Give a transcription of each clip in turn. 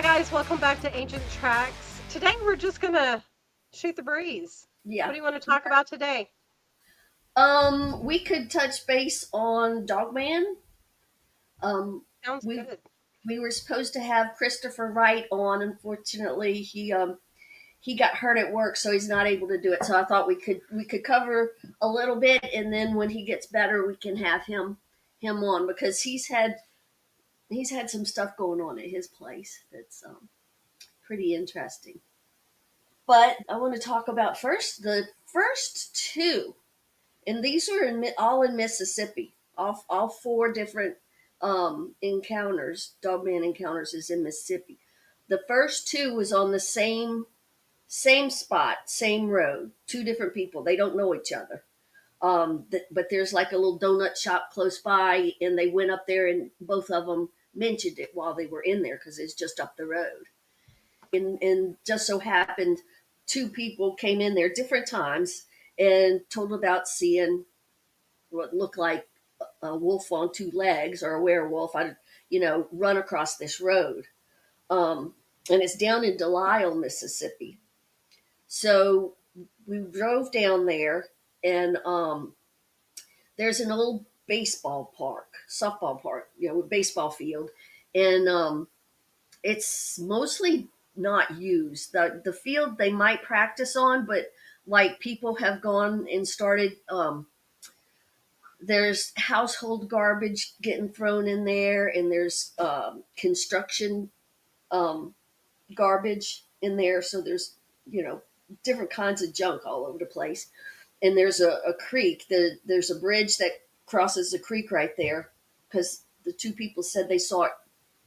guys, welcome back to Ancient Tracks. Today we're just gonna shoot the breeze. What Yeah. do you want to talk about today? We could touch base on Dogman. Um, Sounds we good. we were supposed to have Christopher Wright on. Unfortunately, he got hurt at work, so he's not able to do it. So I thought we could cover a little bit, and then when he gets better, we can have him on because he's had some stuff going on at his place that's pretty interesting. But I want to talk about first the first two. And these were all in Mississippi. All four different encounters, Dogman encounters, is in Mississippi. The first two was on the same spot, same road. Two different people. They don't know each other. But there's like a little donut shop close by, and they went up there, and both of them mentioned it while they were in there because it's just up the road. And just so happened, two people came in there different times and told about seeing what looked like a wolf on two legs or a werewolf, run across this road. And it's down in Delisle, Mississippi. So we drove down there, and there's an old baseball park, softball park, baseball field, and it's mostly not used. The field they might practice on, but like people have gone and started. There's household garbage getting thrown in there, and there's construction um, garbage in there. So there's you know different kinds of junk all over the place. And there's a creek. There's a bridge that crosses the creek right there because the two people said they saw it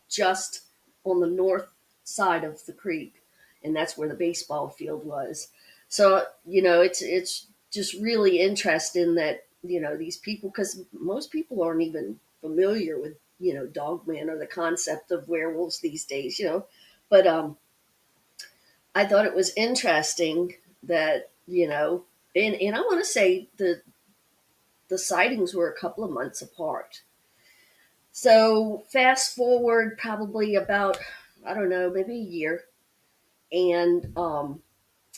just on the north side of the creek, and that's where the baseball field was. So it's just really interesting that these people, because most people aren't even familiar with dogman or the concept of werewolves these days. But I thought it was interesting that and I want to say the sightings were a couple of months apart. So fast forward probably about, I don't know, maybe a year, and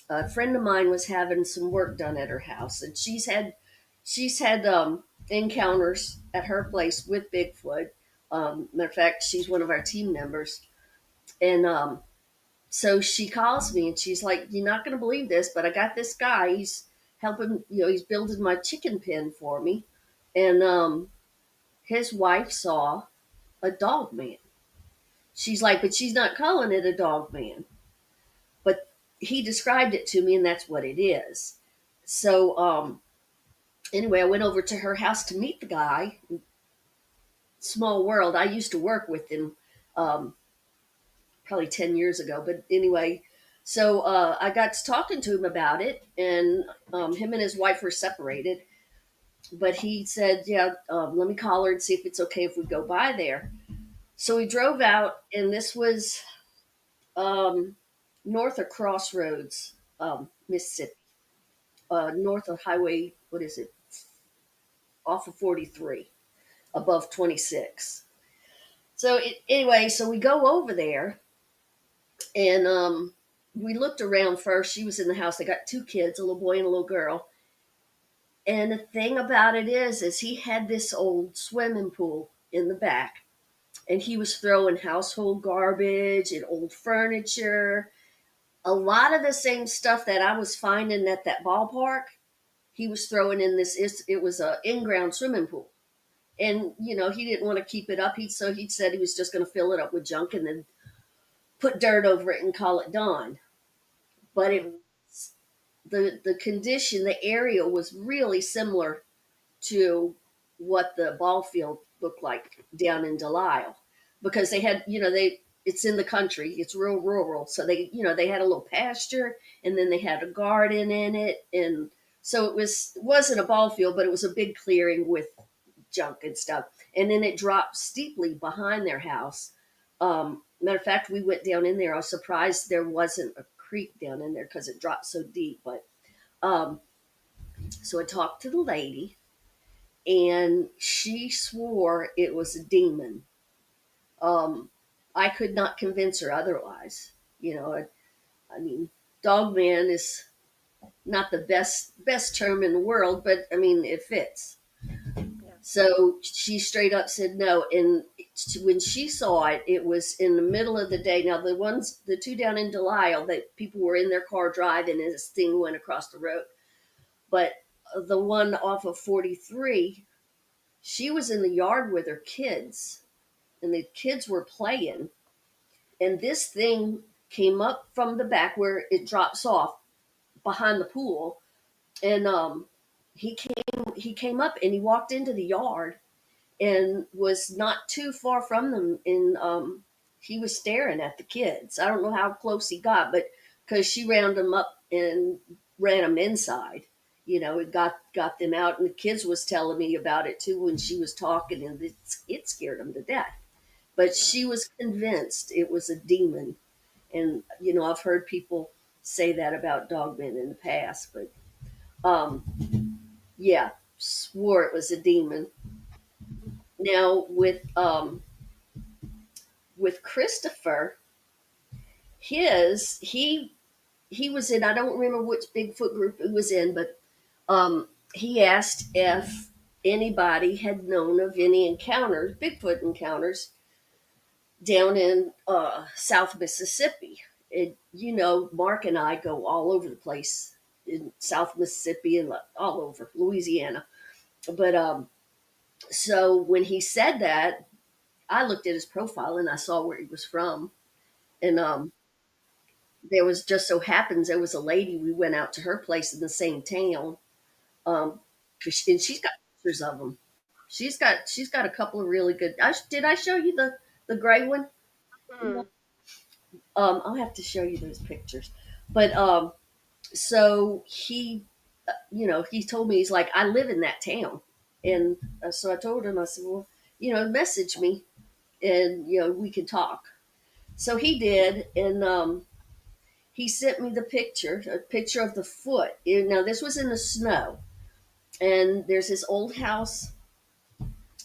a friend of mine was having some work done at her house, and she's had encounters at her place with Bigfoot. Matter of fact, she's one of our team members, and so she calls me and she's like, "You're not going to believe this, but I got this guy. He's helping. He's building my chicken pen for me, and his wife saw a dog man." She's like, "But she's not calling it a dog man." But he described it to me, and that's what it is. So anyway, I went over to her house to meet the guy. Small world. I used to work with him um, probably 10 years ago. But anyway, so I got to talking to him about it, and him and his wife were separated. But he said, "Yeah, let me call her and see if it's okay if we go by there." So we drove out, and this was um, north of Crossroads, Mississippi, north of Highway, what is it, off of 43, above 26. So anyway, so we go over there, and we looked around first. She was in the house. They got two kids, a little boy and a little girl. And the thing about it is he had this old swimming pool in the back, and he was throwing household garbage and old furniture, a lot of the same stuff that I was finding at that ballpark. He was throwing in this. It was a in-ground swimming pool, and he didn't want to keep it up. He said he was just going to fill it up with junk and then put dirt over it and call it done. But the condition, the area was really similar to what the ball field looked like down in Delisle, because they had it's in the country, it's real rural, so they had a little pasture, and then they had a garden in it, and so it wasn't a ball field, but it was a big clearing with junk and stuff, and then it dropped steeply behind their house. Matter of fact, we went down in there. I was surprised there wasn't a creek down in there because it dropped so deep. But um, so I talked to the lady, and she swore it was a demon. Um, I could not convince her otherwise. You know, I mean, dog man is not the best term in the world, but I mean it fits. Yeah. So she straight up said no. And when she saw it, it was in the middle of the day. Now the two down in Delisle, that people were in their car driving, and this thing went across the road. But the one off of 43, she was in the yard with her kids, and the kids were playing, and this thing came up from the back where it drops off behind the pool, and he came up and he walked into the yard and was not too far from them, and he was staring at the kids. I don't know how close he got, but because she rounded them up and ran them inside, it got them out, and the kids was telling me about it too when she was talking, and it scared them to death. But she was convinced it was a demon, and I've heard people say that about dogmen in the past, but um, yeah, swore it was a demon. Now with Christopher, he was in, I don't remember which Bigfoot group it was in, but he asked if anybody had known of any encounters, Bigfoot encounters, down in South Mississippi. Mark and I go all over the place in South Mississippi and all over Louisiana. But so when he said that, I looked at his profile and I saw where he was from. And there was, just so happens, there was a lady, we went out to her place in the same town. Um, and she's got pictures of them. She's got a couple of really good. Did I show you the gray one? Hmm. I'll have to show you those pictures. But so he told me, he's like, I live in that town, and so I told him, I said, well, message me, and we can talk. So he did, and he sent me a picture of the foot. Now this was in the snow, and there's this old house,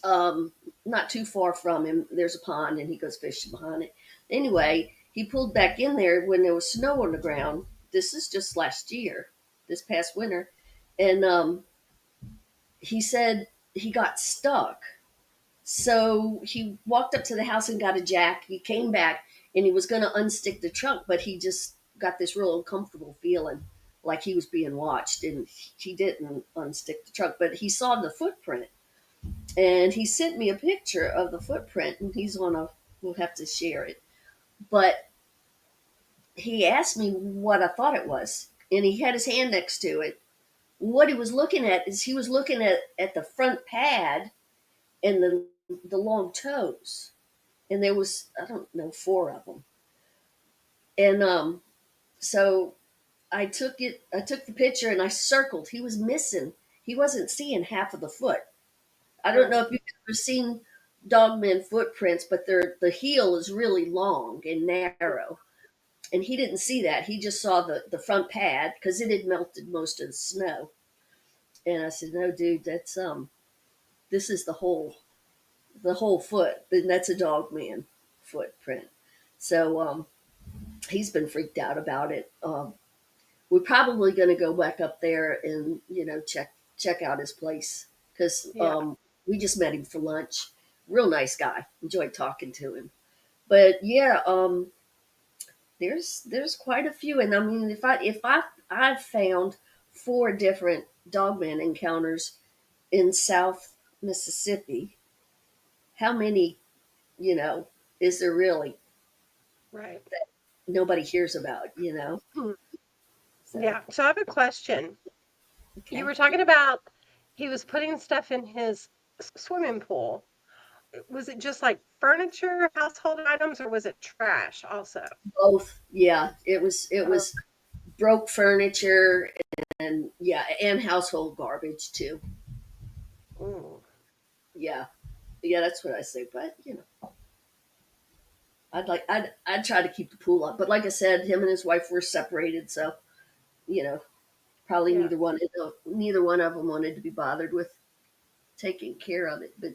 um, not too far from him. There's a pond, and he goes fishing behind it. Anyway, he pulled back in there when there was snow on the ground. This is just last year, this past winter, and he said he got stuck. So he walked up to the house and got a jack. He came back and he was going to unstick the trunk, but he just got this real uncomfortable feeling like he was being watched, and he didn't unstick the trunk, but he saw the footprint, and he sent me a picture of the footprint, and we'll have to share it. But he asked me what I thought it was, and he had his hand next to it. What he was looking at is he was looking at the front pad and the long toes, and there was, I don't know, four of them. And so I took the picture and I circled. He was missing. He wasn't seeing half of the foot. I don't know Hmm. if you've ever seen dogmen footprints, but the heel is really long and narrow. And he didn't see that. He just saw the front pad because it had melted most of the snow. And I said, "No, dude, that's this is the whole foot, and that's a dog man footprint." So he's been freaked out about it. We're probably going to go back up there and check out his place because Yeah. we just met him for lunch. Real nice guy. Enjoyed talking to him. But yeah, there's quite a few, and I mean, I've found four different dogman encounters in South Mississippi. How many, you know, is there really Right. nobody hears about? Hmm. So, Yeah. So I have a question. You okay. were talking about he was putting stuff in his swimming pool. Was it just like furniture, household items, or was it trash also? Both. Yeah. It Oh, was broke furniture, and yeah, and household garbage too. ooh. Yeah. Yeah, that's what I say. But, I'd try to keep the pool up. But like I said, him and his wife were separated, so, you know, probably Yeah. neither one of them wanted to be bothered with taking care of it. But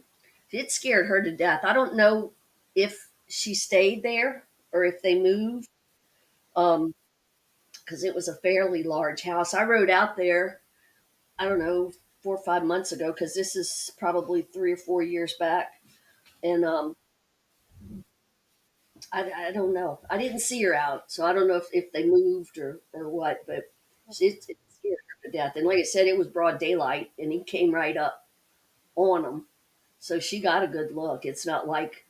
it scared her to death. I don't know if she stayed there or if they moved. Um, because it was a fairly large house. I rode out there, I don't know, 4 or 5 months ago, because this is probably 3 or 4 years back. And I don't know. I didn't see her out, so I don't know if they moved or what, but it scared her to death. And like I said, it was broad daylight, and he came right up on them. So she got a good look. It's not like,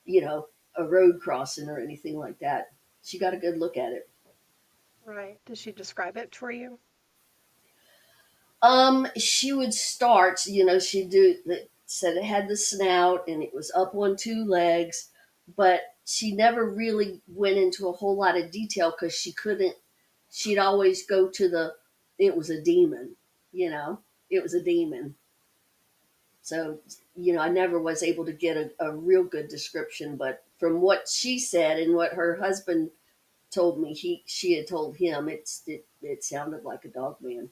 you know, a road crossing or anything like that. She got a good look at it. Right. Did she describe it for you? She would start, she'd do that, said it had the snout and it was up on two legs, but she never really went into a whole lot of detail because she couldn't, she'd always go to it was a demon, you know, it was a demon. So, I never was able to get a real good description, but from what she said and what her husband told me, she had told him it sounded like a dog man.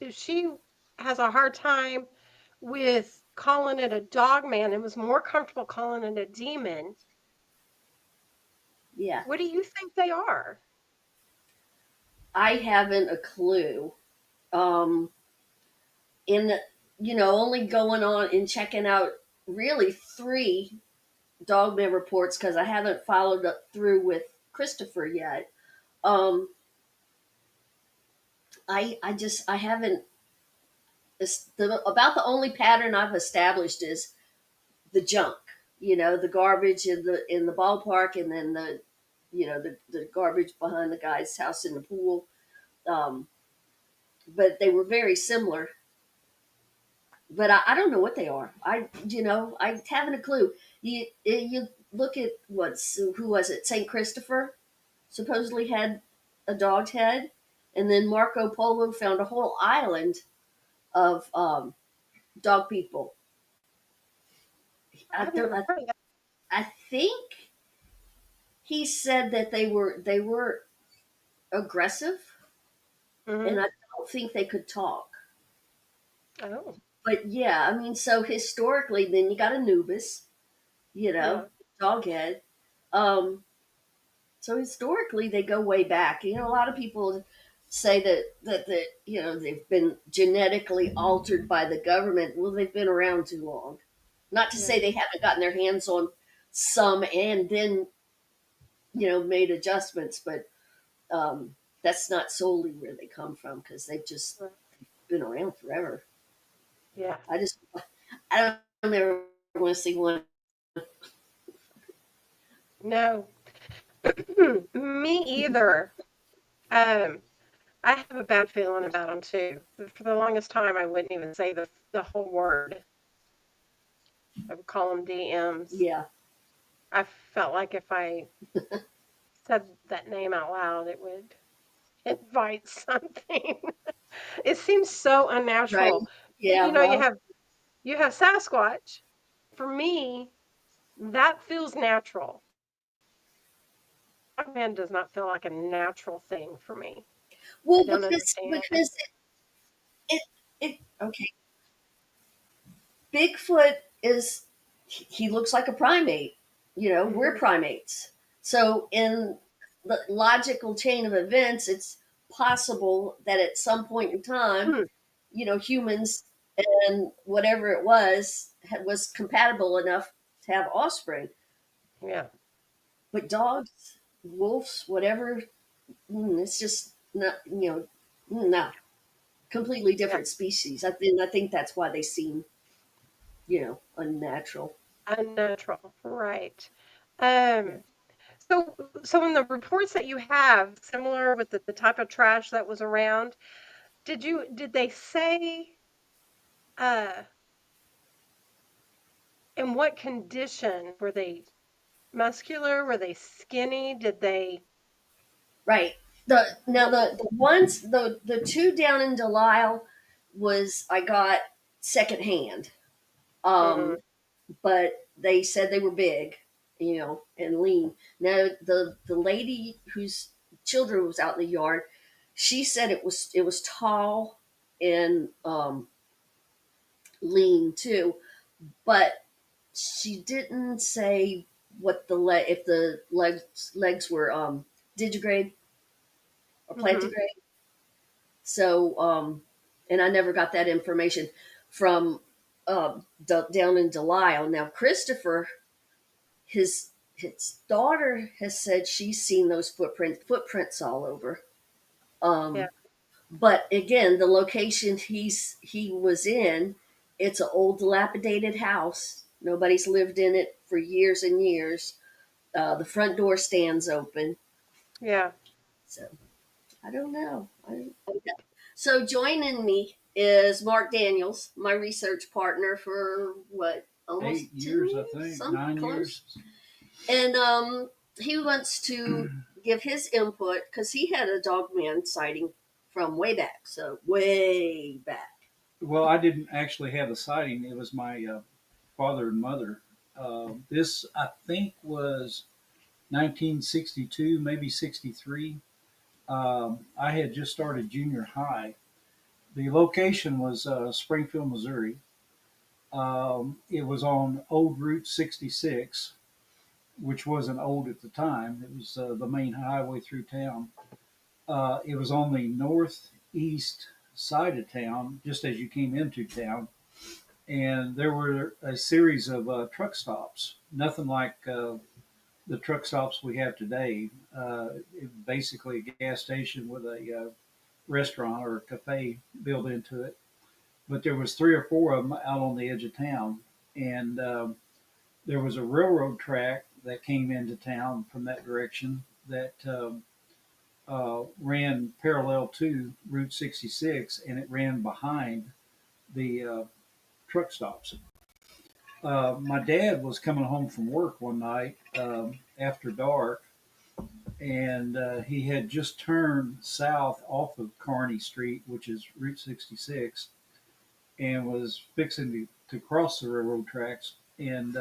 If she has a hard time with calling it a dog man and was more comfortable calling it a demon, Yeah. what do you think they are? I haven't a clue. In only going on and checking out really three dogman reports because I haven't followed up through with Christopher yet. Um, I haven't. About the only pattern I've established is the junk. The garbage in the ballpark, and then the garbage behind the guy's house in the pool. Um, but they were very similar, but I don't know what they are. I haven't a clue. You look at who was it? Saint Christopher supposedly had a dog's head, and then Marco Polo found a whole island of dog people. I I've don't. never heard of that. I think he said that they were aggressive, and Hmm. I don't think they could talk. Oh, But yeah, I mean, so historically, then you got Anubis, yeah, dog head. Um, So historically, they go way back. A lot of people say that they've been genetically altered by the government. Well, they've been around too long. Not to yeah, say they haven't gotten their hands on some and then made adjustments, but that's not solely where they come from because they've just right, been around forever. yeah. I just I don't ever want to see one. No, me either. Um, I have a bad feeling about them too. For the longest time, I wouldn't even say the whole word. I would call them DMs. Yeah, I felt like if I said that name out loud, it would invite something. It seems so right. unnatural. Yeah, You well, have Sasquatch. For me, that feels natural. Dogman does not feel like a natural thing for me. I well, don't because understand. because it okay. Bigfoot is he looks like a primate. We're Hmm. primates. So in the logical chain of events, it's possible that at some point in time, Hmm. humans and whatever it was compatible enough to have offspring. Yeah. But dogs, wolves, whatever, it's just not, no, completely Yeah. different species. I think that's why they seem, unnatural. Unnatural. Right. Yeah. Um, so in the reports that you have, similar with the type of trash that was around, did they say uh in what condition? Were they muscular? Were they skinny? Did they Right. The two down in Delisle was I got secondhand. mm, Um, but they said they were big, and lean. Now the lady whose children was out in the yard, she said it was tall and lean too, but she didn't say what the if the legs were digigrade or Mhm. plantigrade. So, and I never got that information from down in Delisle. Now, Christopher, his daughter has said she's seen those footprints all over. Yeah. Um, but again, the location he was in, it's an old dilapidated house. Nobody's lived in it for years and years. The front door stands open. Yeah. So I don't know. So joining me is Mark Daniels, my research partner for what, almost 10 8 years, I years, think, some 9 years. close. And he wants to give his input because he had a dogman sighting from way back, so way back. Well, I didn't actually have a sighting. It was my father and mother. This, I think, was 1962, maybe 63. I had just started junior high. The location was Springfield, Missouri. It was on Old Route 66, which wasn't old at the time. It was the main highway through town. It was on the northeast side of town, just as you came into town, and there were a series of truck stops. Nothing like the truck stops we have today. Basically, a gas station with a restaurant or a cafe built into it. But there was three or four of them out on the edge of town, and there was a railroad track that came into town from that direction that ran parallel to Route 66, and it ran behind the truck stops. My dad was coming home from work one night after dark, and he had just turned south off of Kearney Street, which is Route 66, and was fixing to cross the railroad tracks. And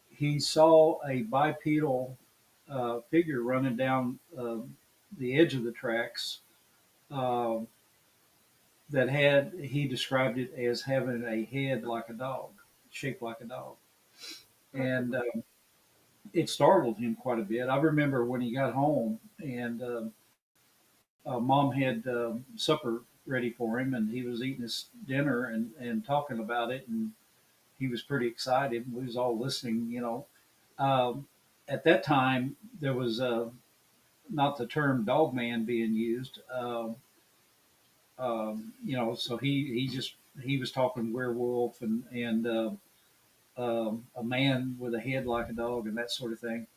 he saw a bipedal figure running down the edge of the tracks uh, that had, he described it as having a head like a dog, shaped like a dog. And it startled him quite a bit. I remember when he got home and mom had supper ready for him, and he was eating his dinner and talking about it, and he was pretty excited. We was all listening, you know. Um, at that time, there was not the term dog man being used. So he was talking werewolf and a man with a head like a dog and that sort of thing.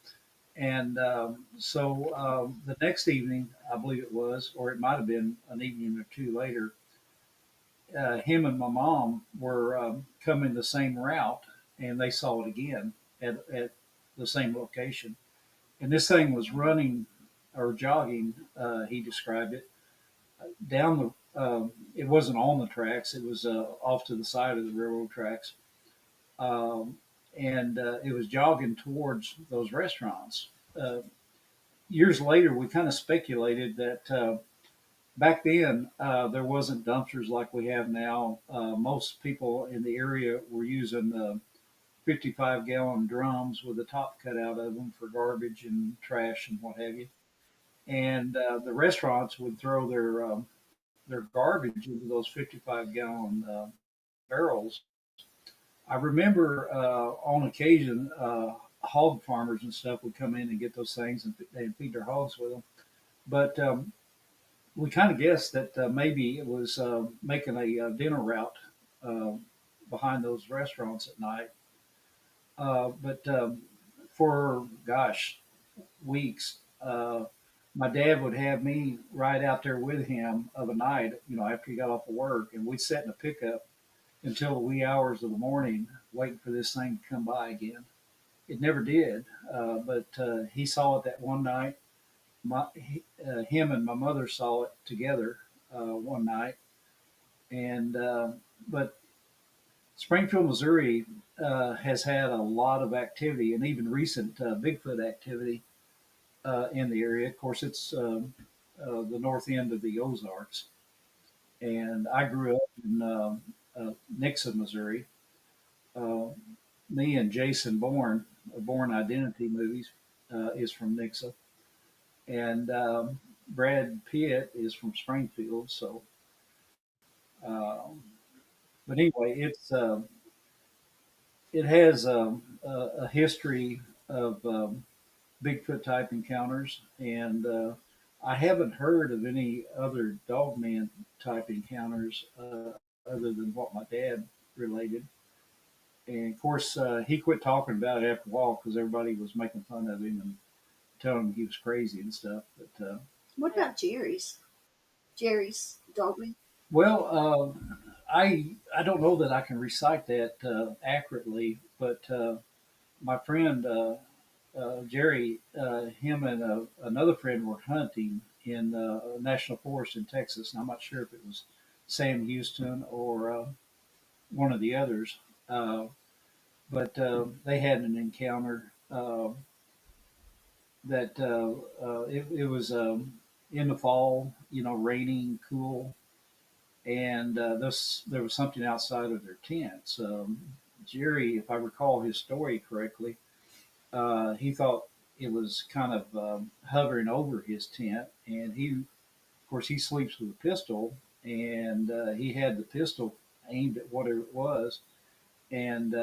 And the next evening, I believe it was, or it might have been an evening or two later, him and my mom were coming the same route, and they saw it again at the same location. And this thing was running or jogging, he described it, down the. It wasn't on the tracks; it was off to the side of the railroad tracks, um, and it was jogging towards those restaurants. Uh, Years later, we kind of speculated that back then there wasn't dumpsters like we have now. Most people in the area were using 55-gallon drums with the top cut out of them for garbage and trash and what have you. And the restaurants would throw their garbage into those 55-gallon barrels. I remember on occasion hog farmers and stuff would come in and get those things and they'd feed their hogs with them. But we kind of guessed that maybe it was making a dinner route uh, behind those restaurants at night. But for gosh, weeks, my dad would have me ride out there with him of a night, you know, after he got off of work, and we'd sit in a pickup until the wee hours of the morning, waiting for this thing to come by again. It never did, but he saw it that one night. Him and my mother saw it together one night, and but Springfield, Missouri, has had a lot of activity and even recent Bigfoot activity in the area. Of course, it's the north end of the Ozarks, and I grew up in Nixon, Missouri. Uh, Me and Jason Bourne Born Identity movies, is from Nixa, and Brad Pitt is from Springfield. So, um, but anyway, it has a history of Bigfoot type encounters, and I haven't heard of any other dogman type encounters other than what my dad related. And of course, he quit talking about it after a while because everybody was making fun of him and telling him he was crazy and stuff. But What about Jerry's? Jerry's dogman? well, I don't know that I can recite that accurately, but my friend Jerry, him and another friend were hunting in a national forest in Texas, and I'm not sure if it was Sam Houston or one of the others, uh, but they had an encounter that it was in the fall, raining, cool, and there was something outside of their tents. Jerry, if I recall his story correctly, he thought it was kind of hovering over his tent, and of course, he sleeps with a pistol, and he had the pistol aimed at whatever it was, and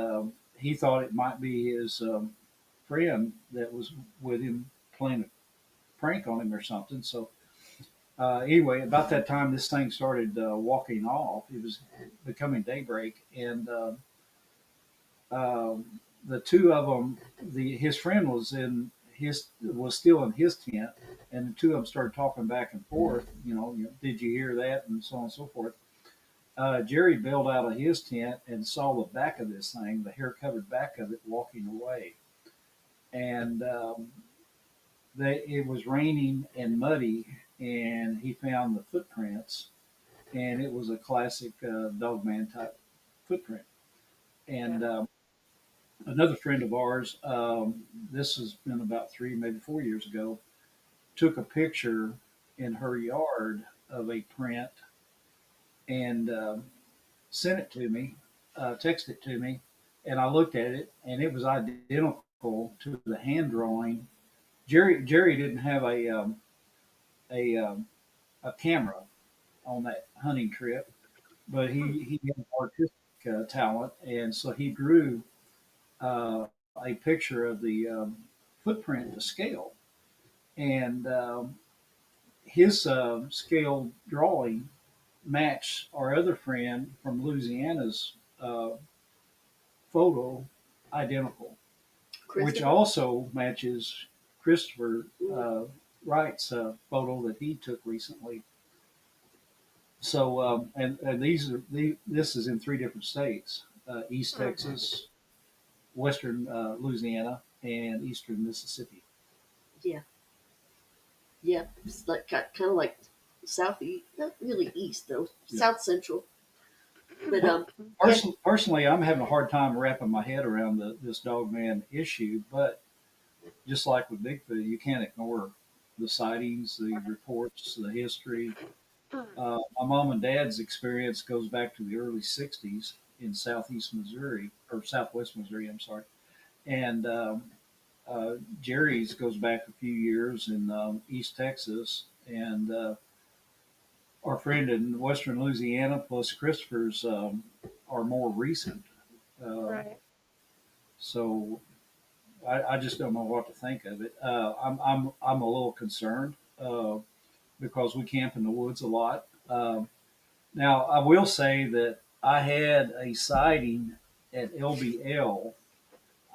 he thought it might be his friend that was with him playing a prank on him or something. So anyway, about that time, this thing started walking off. It was becoming daybreak, and the two of them, his friend was still in his tent, and the two of them started talking back and forth. Did you hear that, and so on and so forth. Jerry bailed out of his tent and saw the back of this thing, the hair covered back of it, walking away, and it was raining and muddy, and he found the footprints, and it was a classic dogman type footprint, and. Yeah. Another friend of ours, this has been about 3, maybe 4 years ago, took a picture in her yard of a print and sent it to me, texted it to me, and I looked at it, and it was identical to the hand drawing. Jerry didn't have a a camera on that hunting trip, but Hmm. he had artistic talent, and so he drew a picture of the footprint to scale, and his scale drawing matched our other friend from Louisiana's uh, photo identical, which Christopher? also matches Christopher Wright's photo that he took recently. So, and this is in 3 different states: East Hmm. Texas, Western Louisiana, and Eastern Mississippi. Yeah, yeah. It's like kind of like southeast, not really east though, Yeah. south central. But Well, yeah, personally, I'm having a hard time wrapping my head around this dog man issue. But just like with Bigfoot, you can't ignore the sightings, the reports, the history. My mom and dad's experience goes back to the early '60s in southeast Missouri or southwest Missouri. I'm sorry, and Jerry's goes back a few years in East Texas, and our friend in Western Louisiana plus Christopher's are more recent. Uh, Right. so I just don't know what to think of it. I'm a little concerned because we camp in the woods a lot. Now I will say that I had a sighting at LBL.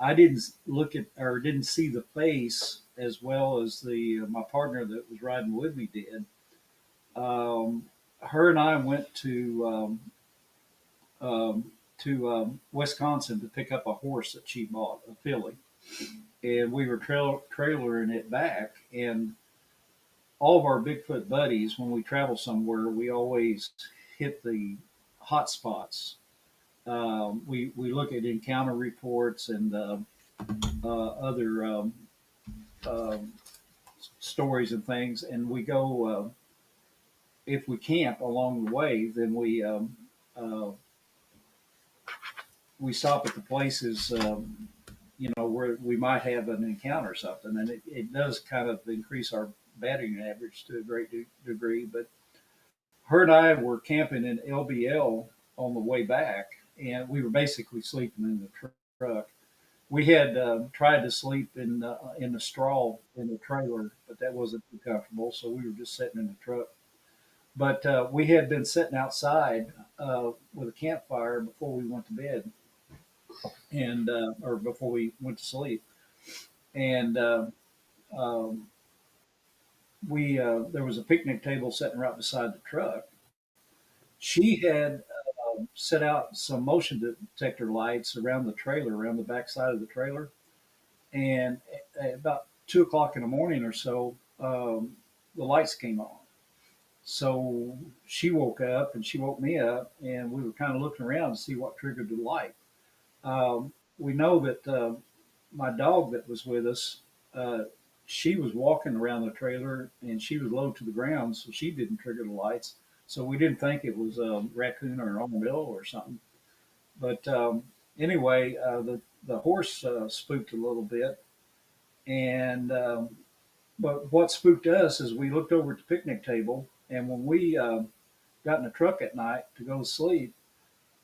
I didn't look at or didn't see the face as well as the my partner that was riding with me did. Her and I went to Wisconsin to pick up a horse that she bought, a filly, and we were trailering it back. And all of our Bigfoot buddies, when we travel somewhere, we always hit the hot spots. We look at encounter reports and other um, stories and things, and we go. If we camp along the way, then uh, we stop at the places where we might have an encounter or something. And it does kind of increase our batting average to a great degree. But her and I were camping in LBL on the way back, and we were basically sleeping in the truck. We had tried to sleep in the straw in the trailer, but that wasn't too comfortable, so we were just sitting in the truck. But we had been sitting outside with a campfire before we went to bed, and or before we went to sleep, and um, we there was a picnic table sitting right beside the truck. She had set out some motion detector lights around the trailer, around the back side of the trailer, and at about 2 o'clock in the morning or so, the lights came on. So she woke up and she woke me up, and we were kind of looking around to see what triggered the light. We know that my dog that was with us, uh, she was walking around the trailer and she was low to the ground, so she didn't trigger the lights. So we didn't think it was a raccoon or an armadillo or something. But anyway, the horse spooked a little bit, and but what spooked us is we looked over at the picnic table, and when we got in the truck at night to go to sleep,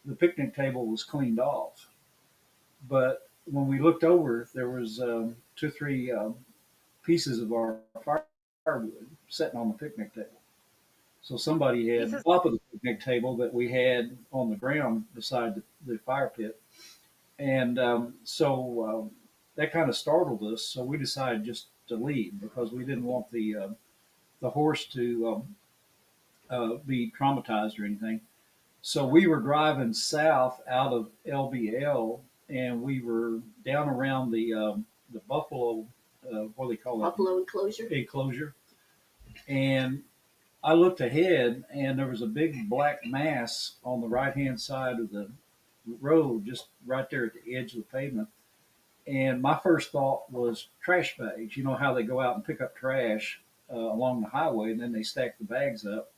the picnic table was cleaned off. But when we looked over, there was two or three pieces of our firewood sitting on the picnic table. So somebody had Pieces. top of the picnic table that we had on the ground beside the fire pit, and that kind of startled us. So we decided just to leave because we didn't want the horse to be traumatized or anything. So we were driving south out of LBL, and we were down around the Buffalo, what do they call it? Buffalo enclosure. Enclosure. And I looked ahead, and there was a big black mass on the right hand side of the road, just right there at the edge of the pavement. And my first thought was trash bags. You know how they go out and pick up trash along the highway, and then they stack the bags up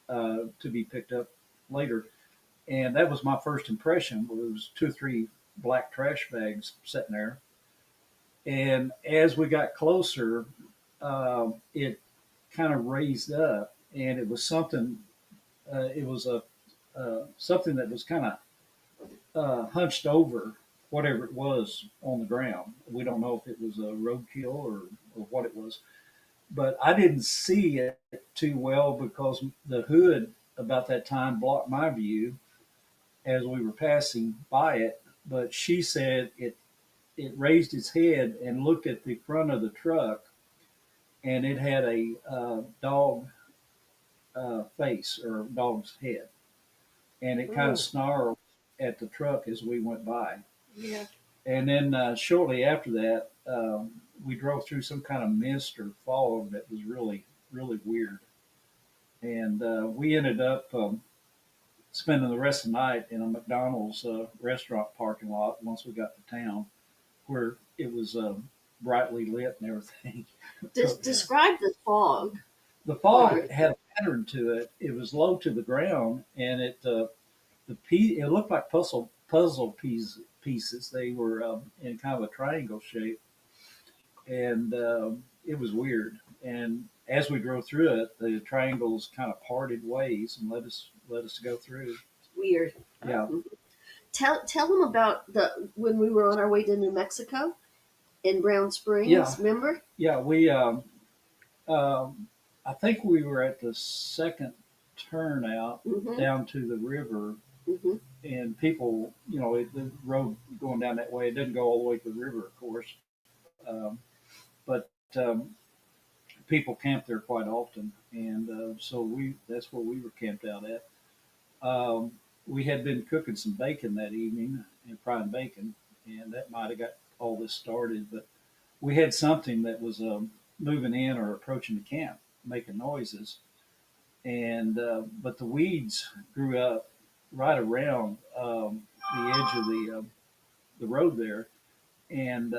to be picked up later. And that was my first impression. There was two or three black trash bags sitting there. And as we got closer, it kind of raised up, and it was something. It was a something that was kind of hunched over whatever it was on the ground. We don't know if it was a roadkill or what it was, but I didn't see it too well because the hood about that time blocked my view as we were passing by it. But she said it raised its head and looked at the front of the truck, and it had a dog face or dog's head, and it kind Oh, of snarled at the truck as we went by. yeah. And then shortly after that, we drove through some kind of mist or fog that was really, really weird. And we ended up spending the rest of the night in a McDonald's restaurant parking lot once we got to town, where it was brightly lit and everything. Describe the fog The fog part. had a pattern to it. It was low to the ground, and it looked like pieces. They were in kind of a triangle shape, and it was weird. And as we drove through it, the triangles kind of parted ways and let us go through. Weird. Yeah, Tell them about the when we were on our way to New Mexico in Brown yeah, Springs. Remember? yeah. We I think we were at the second turnout Mm-hmm. down to the river, Mm-hmm. and people, the road going down that way, it didn't go all the way to the river, of course, um, but people camp there quite often, and so that's where we were camped out at. Um, we had been cooking some bacon that evening and frying bacon, and that might have got all this started. But we had something that was moving in or approaching the camp, making noises, and but the weeds grew up right around the edge of the road there, and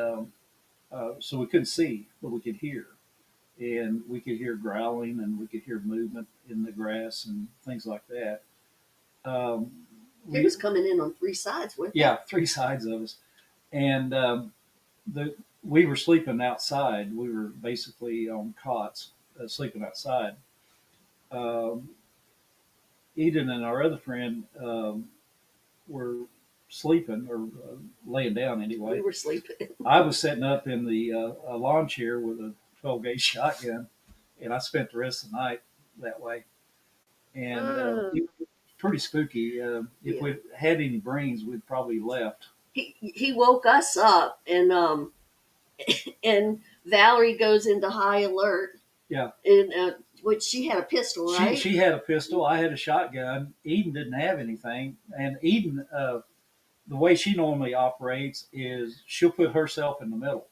so we couldn't see, but we could hear, and we could hear growling, and we could hear movement in the grass and things like that. Um, He we was coming in on three sides with Yeah, three sides of us, and we were sleeping outside. We were basically on cots, sleeping outside. Um, Eden and our other friend were sleeping or laying down We anyway. were sleeping. I was sitting up in the a lawn chair with a 12 gauge shotgun, and I spent the rest of the night that way. And Mm. it was pretty spooky. If Yeah. we had any brains, we'd probably left. He woke us up, and Valerie goes into high alert, Yeah, and which she had a pistol, she right? she had a pistol. I had a shotgun. Eden didn't have anything, and Eden, the way she normally operates is she'll put herself in the middle.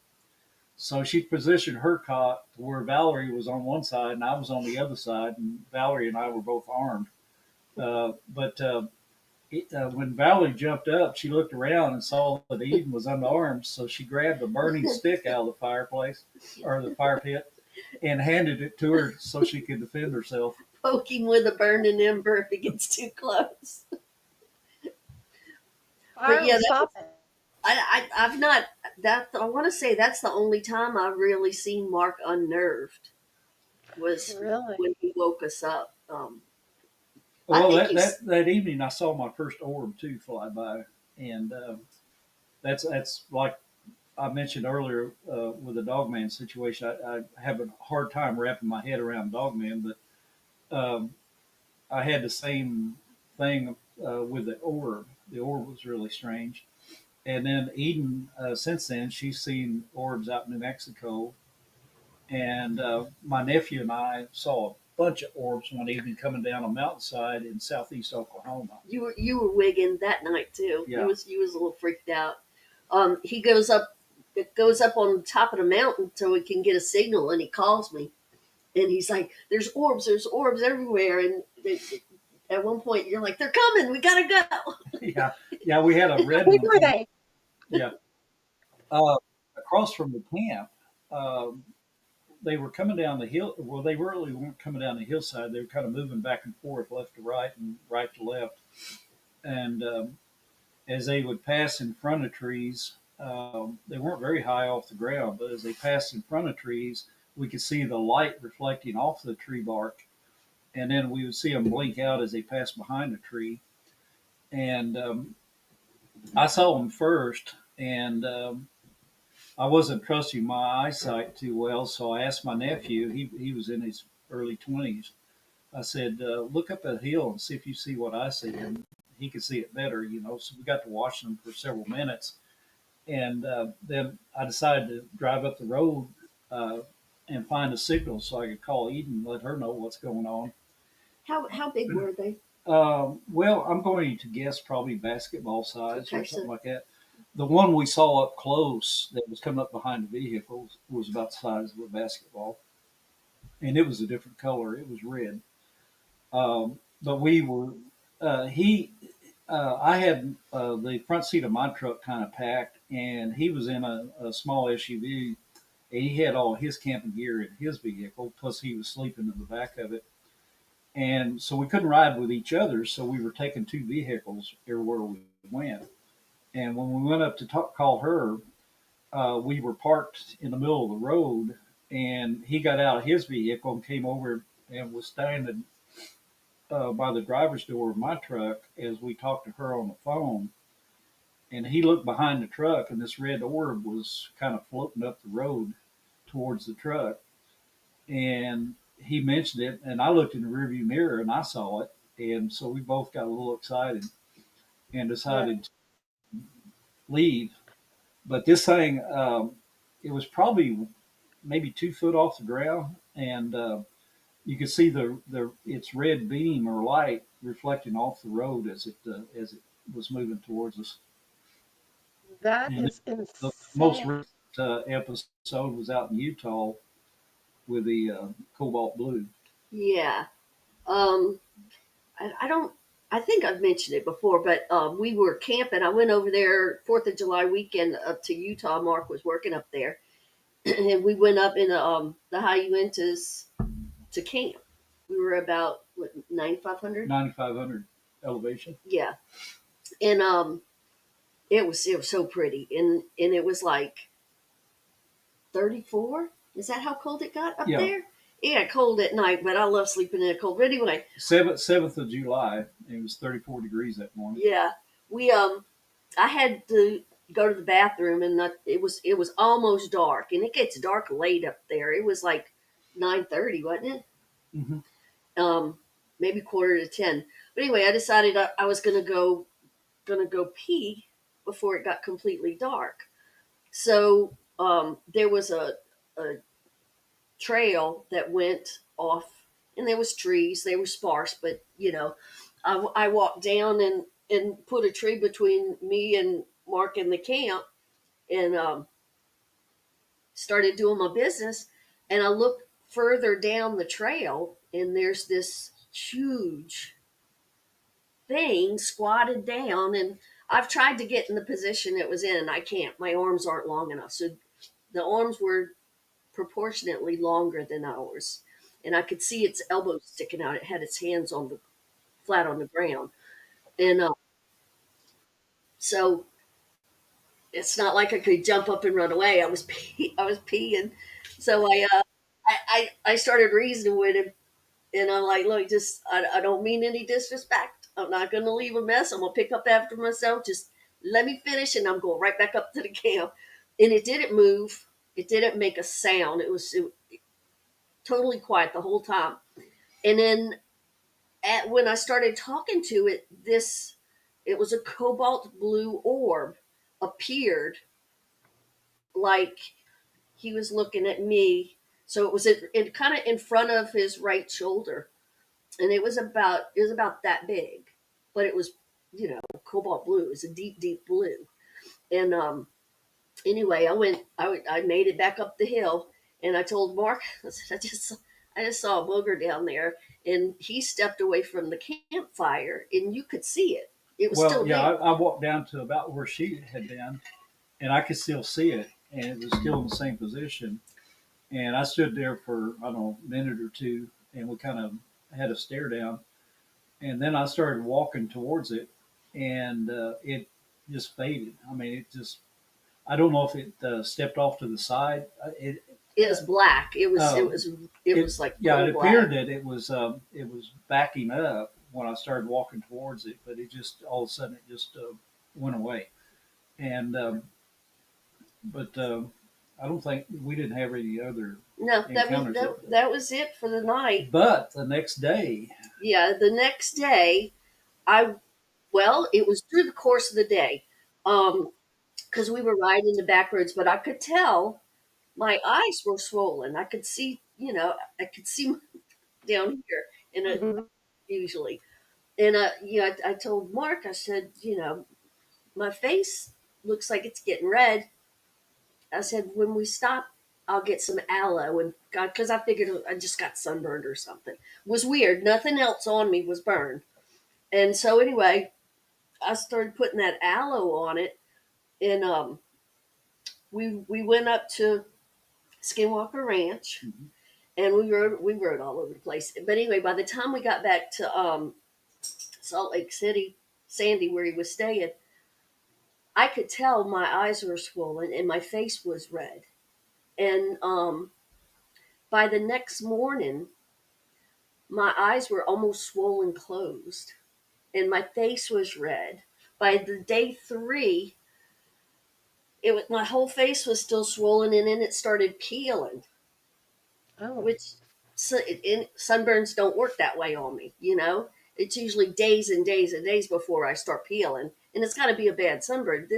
So she positioned her cot to where Valerie was on one side and I was on the other side, and Valerie and I were both armed. But when Valerie jumped up, she looked around and saw that Eden was unarmed, so she grabbed a burning stick out of the fireplace or the fire pit and handed it to her so she could defend herself. Poke him with a burning ember if he gets too close. But I'll yeah, stop it. I've not that. I want to say that's the only time I've really seen Mark unnerved was Really? when he woke us up. I Well, think that evening I saw my first orb too fly by, and that's like I mentioned earlier with the Dogman situation. I have a hard time wrapping my head around Dogman, but I had the same thing with the orb. The orb was really strange. And then Eden, since then, she's seen orbs out in New Mexico. And my nephew and I saw a bunch of orbs one evening coming down a mountainside in southeast Oklahoma. you were wigging that night too. Yeah, He was a little freaked out. He goes up, it goes up on the top of the mountain so he can get a signal, and he calls me, and he's like, there's orbs everywhere." And at one point, you're like, "They're coming, we gotta go." yeah, yeah. We had a red Who one were come. they? Yeah, uh, across from the camp. Um, they were coming down the hill. Well, they really weren't coming down the hillside. They were kind of moving back and forth, left to right and right to left. And as they would pass in front of trees, they weren't very high off the ground, but as they passed in front of trees, we could see the light reflecting off the tree bark. And then we would see them blink out as they passed behind a tree. And I saw them first, and I wasn't trusting my eyesight too well, so I asked my nephew. He was in his early 20s. I said, "Look up that hill and see if you see what I see." And he could see it better, you know. So we got to watching them for several minutes, and then I decided to drive up the road uh, and find a signal so I could call Eden and let her know what's going on. How big were they? Well, I'm going to guess probably basketball size or Okay, something so like that. The one we saw up close that was coming up behind the vehicle was about the size of a basketball, and it was a different color. It was red. But we were he. I had the front seat of my truck kind of packed, and he was in a small SUV. And he had all his camping gear in his vehicle, plus he was sleeping in the back of it. And so we couldn't ride with each other, so we were taking two vehicles everywhere we went. And when we went up to call her, we were parked in the middle of the road, and he got out of his vehicle and came over and was standing by the driver's door of my truck as we talked to her on the phone. And he looked behind the truck, and this red orb was kind of floating up the road towards the truck. And he mentioned it, and I looked in the rearview mirror and I saw it. And so we both got a little excited and Yeah. decided to leave. But this thing, it was probably maybe 2 foot off the ground, and you could see the its red beam or light reflecting off the road as it was moving towards us. That And is the most insane. recent episode was out in Utah with the cobalt blue. yeah. Um, I don't. I think I've mentioned it before, but we were camping. I went over there 4th of July weekend up to Utah. Mark was working up there, and we went up in the High-Uintas to camp. We were about what 9,500. 9,500 elevation. Yeah, and it was so pretty, and it was like 34. Is that how cold it got up Yeah. there? It got cold at night, but I love sleeping in a cold. But anyway, 7th of July. It was 34 degrees that morning. yeah, we I had to go to the bathroom, and it was almost dark, and it gets dark late up there. It was like 9:30, wasn't it? Hmm. Um, Maybe quarter to 10. But anyway, I decided I was gonna go pee before it got completely dark. So there was a trail that went off, and there was trees. They were sparse, but I walked down and put a tree between me and Mark in the camp, and started doing my business. And I looked further down the trail, and there's this huge thing squatted down. And I've tried to get in the position it was in, and I can't. My arms aren't long enough. So the arms were proportionately longer than ours, and I could see its elbows sticking out. It had its hands on the flat on the ground, and so it's not like I could jump up and run away. I was peeing, so I started reasoning with him, and I'm like, look, just I don't mean any disrespect. I'm not going to leave a mess. I'm going to pick up after myself. Just let me finish, and I'm going right back up to the camp. And it didn't move. It didn't make a sound. It was totally quiet the whole time. And then when I started talking to it, it was a cobalt blue orb appeared, like he was looking at me. So it was kind of in front of his right shoulder, and it was about that big, but it was cobalt blue. It was a deep deep blue. And anyway, I made it back up the hill, and I told Mark, I said, I just saw a booger down there, and he stepped away from the campfire, and you could see it. It was Well, still yeah, there. I walked down to about where she had been, and I could still see it, and it was still in the same position. And I stood there for, I don't know, a minute or two, and we kind of had a stare down. And then I started walking towards it, and it just faded. I mean, I don't know if it stepped off to the side. It was black. It was it Um, was it was like yeah, coal it black. appeared that it was backing up when I started walking towards it, but it just all of a sudden it just went away. And but I don't think we didn't have any other No, encounters. that was it for the night. But the next day, Yeah, the next day, I well, it was through the course of the day, because we were riding the back roads, but I could tell my eyes were swollen. I could see, I could see down here, and Mhm. usually, and I told Mark, I said, my face looks like it's getting red. I said, when we stop, I'll get some aloe, and God, because I figured I just got sunburned or something. It was weird. Nothing else on me was burned, and so anyway, I started putting that aloe on it, and we went up to Skinwalker Ranch, mhm. and we rode all over the place. But anyway, by the time we got back to Salt Lake City, Sandy, where he was staying, I could tell my eyes were swollen and my face was red. And by the next morning, my eyes were almost swollen closed, and my face was red. By the day 3, my whole face was still swollen, and then it started peeling, Oh. which sunburns don't work that way on me. It's usually days and days and days before I start peeling, and it's got to be a bad sunburn.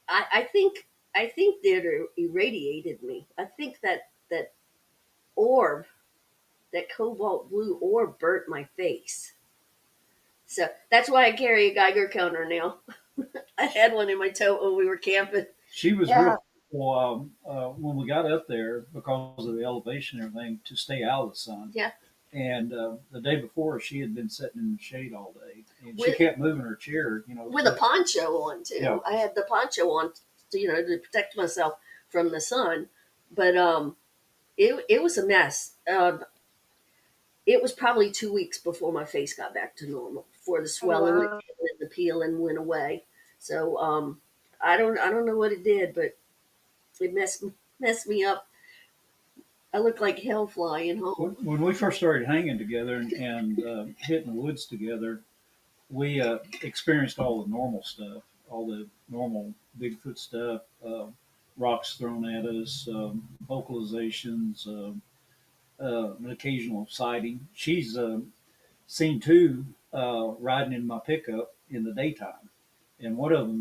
I think that it irradiated me. I think that orb, that cobalt blue orb, burnt my face. So that's why I carry a Geiger counter now. I had one in my tote when we were camping. She was Yeah. real careful when we got up there because of the elevation and everything to stay out of the sun. Yeah, And the day before, she had been sitting in the shade all day, and she with kept moving her chair. with a poncho on too. Yeah. I had the poncho on, to protect myself from the sun. But it was a mess. It was probably 2 weeks before my face got back to normal, before the Oh swelling wow. and the peeling went away. So I don't know what it did, but it messed messed me up. I look like hell flying home. When we first started hanging together and hitting the woods together, we experienced all the normal stuff, all the normal Bigfoot stuff, rocks thrown at us, vocalizations, an occasional sighting. She's seen two riding in my pickup in the daytime, and one of them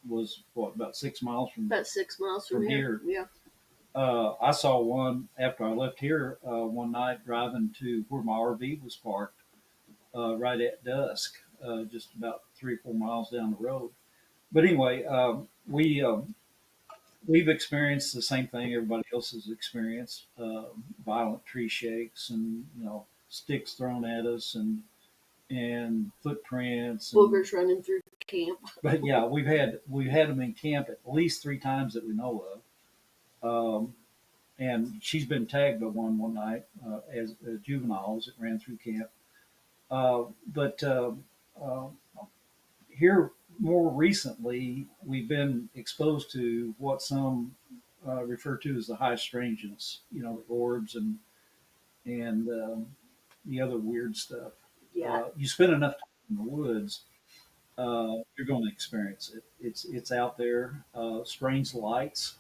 was what, about 6 miles About 6 miles from from here. here. Yeah. I saw one after I left here one night driving to where my RV was parked right at dusk, just about 3 or 4 miles down the road. But anyway, we've experienced the same thing everybody else has experienced: violent tree shakes, and sticks thrown at us, and footprints, and Boogers running through camp. but yeah, we've had them in camp at least 3 times that we know of. And she's been tagged by one night as juveniles that ran through camp. But uh, Here, more recently, we've been exposed to what some refer to as the high strangeness. The orbs and the other weird stuff. Yeah. You spend enough time in the woods, you're going to experience it. It's out there. Strange lights.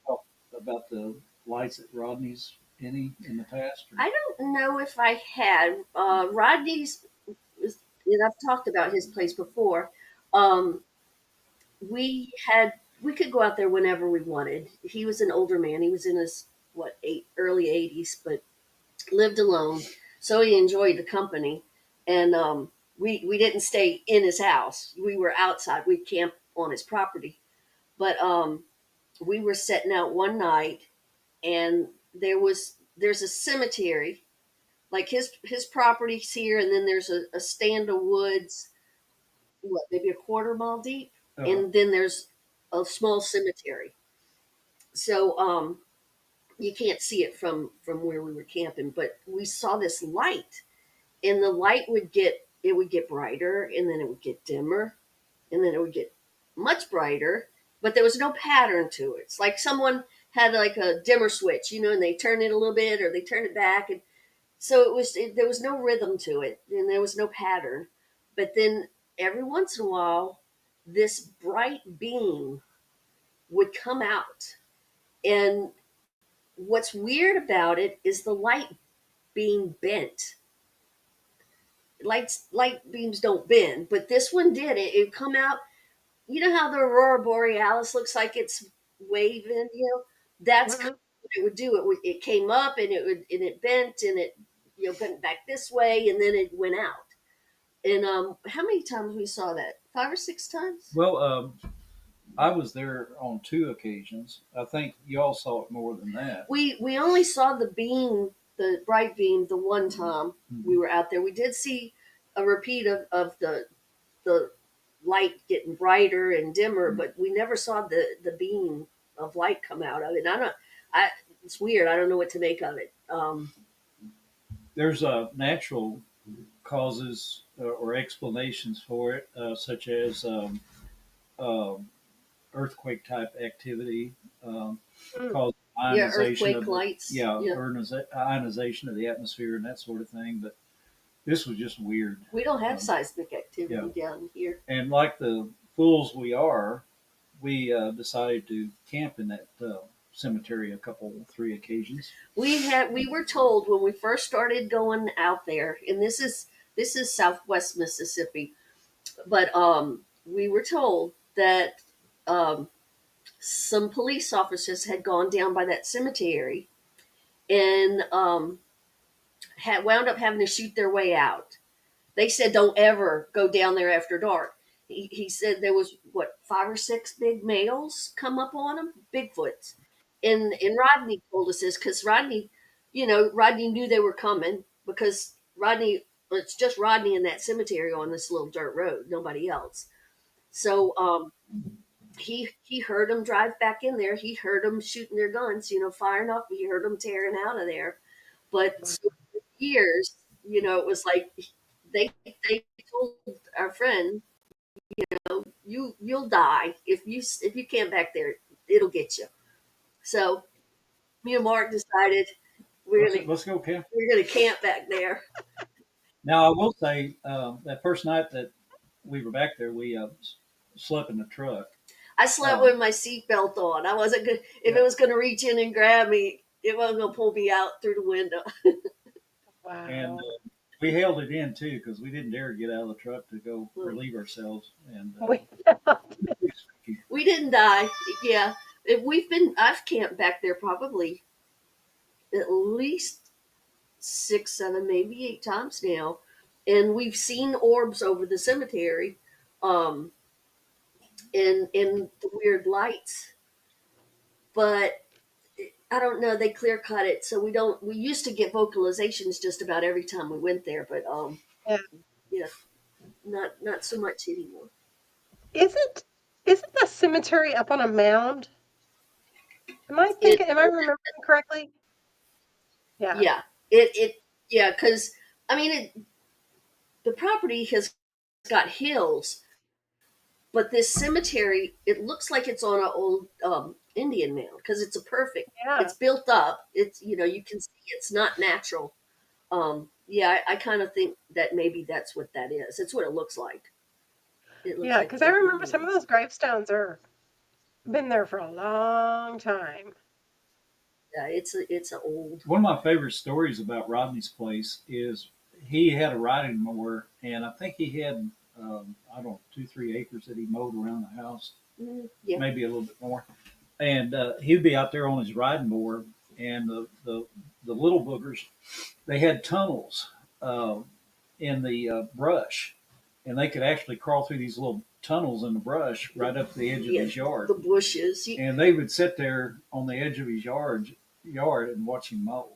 Talk about the lights at Rodney's in the past. I don't know if I had. Rodney's, and I've talked about his place before. Um, we could go out there whenever we wanted. He was an older man. He was in his early 80s, but lived alone, so he enjoyed the company. And we didn't stay in his house. We were outside. We camped on his property, but we were setting out one night, and there's a cemetery, like his property's here, and then there's a stand of woods, what, maybe a quarter mile deep, and then there's a small cemetery. So you can't see it from where we were camping, but we saw this light, and the light would get brighter, and then it would get dimmer, and then it would get much brighter, but there was no pattern to it. It's like someone had like a dimmer switch, and they turn it a little bit or they turn it back, and so there was no rhythm to it, and there was no pattern. But then every once in a while, this bright beam would come out, and what's weird about it is the light being bent. Light beams don't bend, but this one did. It come out. You know how the aurora borealis looks like it's waving. That's kind Mhm. of what it would do. It came up, and it bent, and it bent back this way, and then it went out. And how many times we saw that? 5 or 6 times. Well, I was there on 2 occasions. I think y'all saw it more than that. We only saw the beam, the bright beam, the one time we were out there. We did see a repeat of the light getting brighter and dimmer, but we never saw the beam of light come out of it. And I it's weird. I don't know what to make of it. There's natural causes or explanations for it, such as um, earthquake type activity, Mm. cause Yeah, ionization earthquake of lights. yeah, Yeah, ionization of the atmosphere and that sort of thing. But this was just weird. we don't have Um, seismic activity yeah, down here. and like the fools we are, we decided to camp in that cemetery 3 occasions. We were told when we first started going out there, and this is Southwest Mississippi, but we were told that um, some police officers had gone down by that cemetery and had wound up having to shoot their way out. They said don't ever go down there after dark. He said there was what, 5 or 6 big males come up on them, Bigfoots, and Rodney told us this because Rodney knew they were coming because it's just Rodney in that cemetery on this little dirt road, nobody else. So he heard them drive back in there. He heard them shooting their guns, firing off. He heard them tearing out of there. But so for years, it was like they told our friend, you'll die if you camp back there. it'll get you. So me and Mark decided we're gonna Let's go camp. we're gonna camp back there. Now I will say that first night that we were back there, we slept in the truck. I slept Um, with my seatbelt on. I wasn't good. If yeah, it was gonna reach in and grab me, it wasn't gonna pull me out through the window. and Wow. we held it in too because we didn't dare get out of the truck to go Hmm. relieve ourselves. And We, We didn't die. Yeah, if I've camped back there probably at least 6, 7, maybe 8 times now, and we've seen orbs over the cemetery, um, in the weird lights. But I don't know. They clear cut it, so we don't. We used to get vocalizations just about every time we went there, but yeah. yeah, not so much anymore. Isn't isn't the cemetery up on a mound? It Am I remembering correctly? Yeah. Yeah, it yeah, because I mean the property has got hills, but this cemetery, it looks like it's on an old Indian mound because it's a perfect. Yeah. It's built up. It's you can see it's not natural. Yeah, I kind of think that maybe that's what that is. It's what it looks like. It looks Yeah, like because I old remember some Indian. of those gravestones are been there for a long time. Yeah, it's a old. one of my favorite stories about Rodney's place is he had a riding mower, and I think he had I don't know 2-3 acres that he mowed around the house, Yeah, maybe a little bit more. And he'd be out there on his riding mower, and the little boogers, they had tunnels uh, in the brush, and they could actually crawl through these little tunnels in the brush right up to the edge of yeah, his yard. the bushes. And they would sit there on the edge of his yard and watch him mow.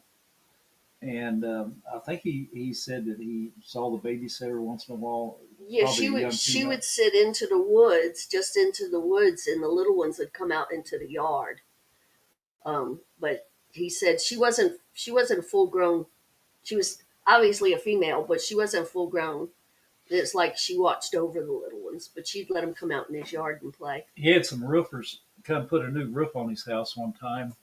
And I think he said that he saw the babysitter once in a while, Yeah, probably a young she female. would sit into the woods, just into the woods, and the little ones would come out into the yard. But he said she wasn't full grown. She was obviously a female, but she wasn't full grown. It's like she watched over the little ones, but she'd let them come out in his yard and play. He had some roofers come put a new roof on his house one time,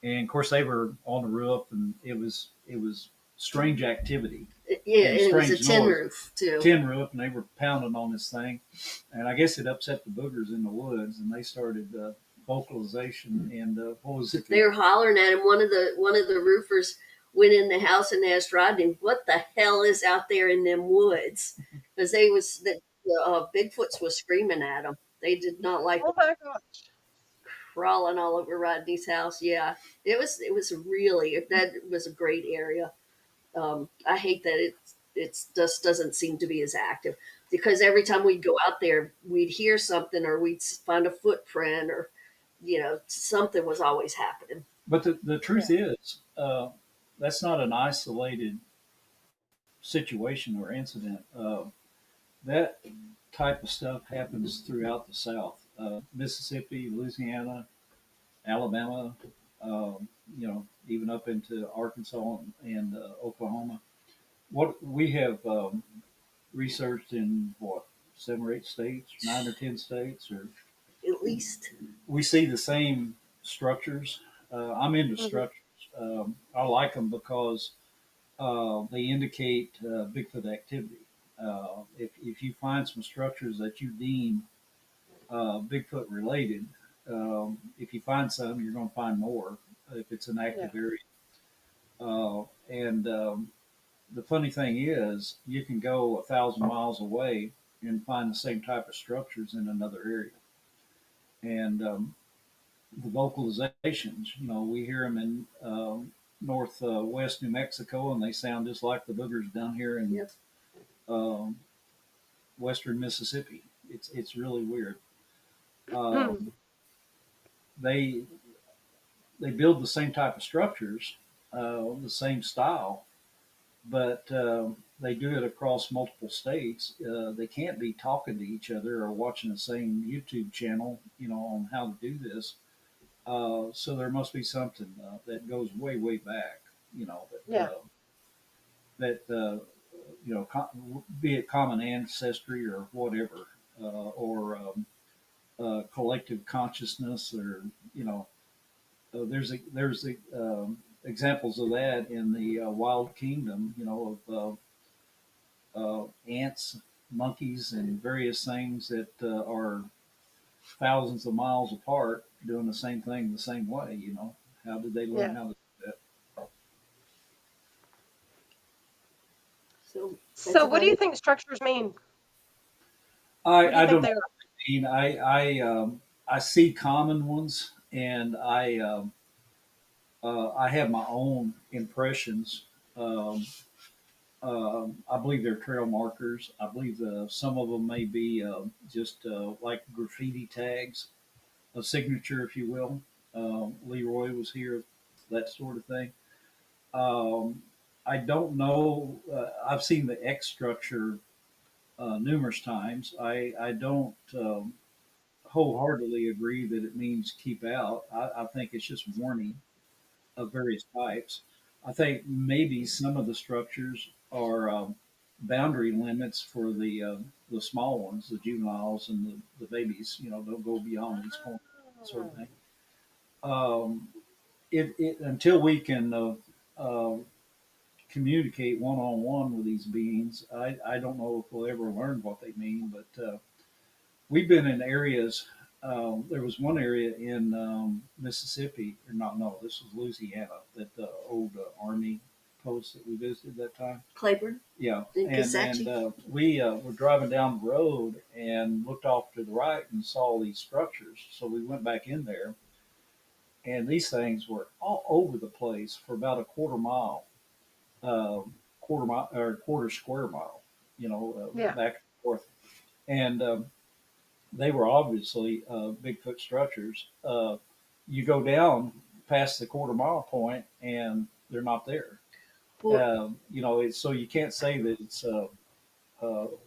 and of course they were on the roof, and it was strange activity Yeah, and and it was a strange tin noise. roof too. Tin roof, and they were pounding on this thing, and I guess it upset the boogers in the woods, and they started vocalization. And what was it? They were hollering at him. One of the roofers went in the house and asked Rodney, "What the hell is out there in them woods?" Because the Bigfoots was screaming at them. They did not like Oh my gosh. crawling all over Rodney's house. Yeah, it was really that was a great area. I hate that it's just doesn't seem to be as active because every time we'd go out there, we'd hear something or we'd find a footprint or something was always happening. But the Yeah. truth is, that's not an isolated situation or incident. That type of stuff happens throughout the South, Mississippi, Louisiana, Alabama, even up into Arkansas and Oklahoma. What we have researched in what 7 or 8 states, 9 or 10 states, or At least, we see the same structures. I'm into Hmm. structures. I like them because they indicate Bigfoot activity. If you find some structures that you deem Bigfoot related, if you find some, you're going to find more if it's an Yeah. active area. And the funny thing is, you can go 1,000 miles away and find the same type of structures in another area. And the vocalizations, we hear them in northwest New Mexico, and they sound just like the boogers down here in yep. um, western Mississippi. It's really weird. Hmm. Um, they they build the same type of structures, the same style, but they do it across multiple states. They can't be talking to each other or watching the same YouTube channel, on how to do this. So there must be something that goes way, way back, Yeah. that be it common ancestry or whatever, or collective consciousness, or you know, there's examples of that in the Wild Kingdom, you know, of ants, monkeys, and various things that are thousands of miles apart doing the same thing the same way. You know, how did they learn Yeah. how to do that? So that's So, what about do you it. think structures mean? What do you I think don't know. they are? I mean, I see common ones, and I have my own impressions. Um, I believe they're trail markers. I believe some of them may be just like graffiti tags, a signature, if you will. Leroy was here, that sort of thing. Um, I don't know. I've seen the X structure numerous times. I don't wholeheartedly agree that it means keep out. I think it's just warning of various types. I think maybe some of the structures are boundary limits for the small ones, the juveniles and the babies. You know, don't go beyond these points, sort of thing. Um, it until we can uh, communicate one on one with these beings, I don't know if we'll ever learn what they mean. But we've been in areas. There was one area in Mississippi, or not? No, this was Louisiana. That the old Army post that we visited that time. Claiborne Yeah, and and Kisatchie. we were driving down the road and looked off to the right and saw these structures. So we went back in there, and these things were all over the place for about a quarter mile or quarter square mile. You know, Yeah. back and forth, and they were obviously Bigfoot structures. You go down past the quarter mile point, and they're not there. Well, You know, so you can't say that it's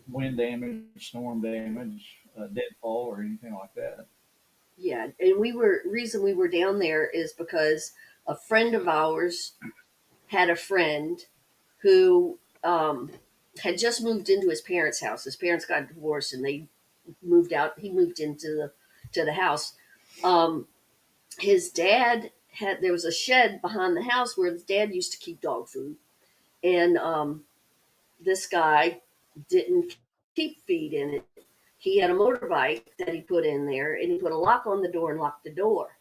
wind damage, storm damage, deadfall, or anything like that. yeah, and reason we were down there is because a friend of ours had a friend who had just moved into his parents' house. His parents got divorced, and they moved out. He moved into the house. Um, his dad had there was a shed behind the house where his dad used to keep dog food, and this guy didn't keep feed in it. He had a motorbike that he put in there, and he put a lock on the door and locked the door.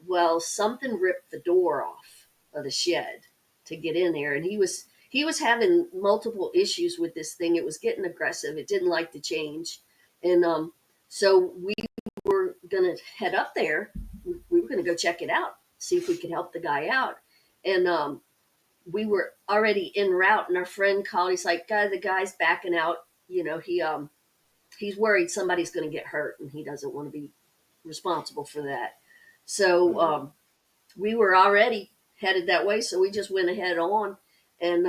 Well, something ripped the door off of the shed to get in there, and he was having multiple issues with this thing. It was getting aggressive. It didn't like to change, and so we were gonna head up there. We were gonna go check it out, see if we could help the guy out, and we were already en route. And our friend called. He's like, "Guy, the guy's backing out. You know, he's worried somebody's gonna get hurt, and he doesn't want to be responsible for that." So we were already headed that way, so we just went ahead on, and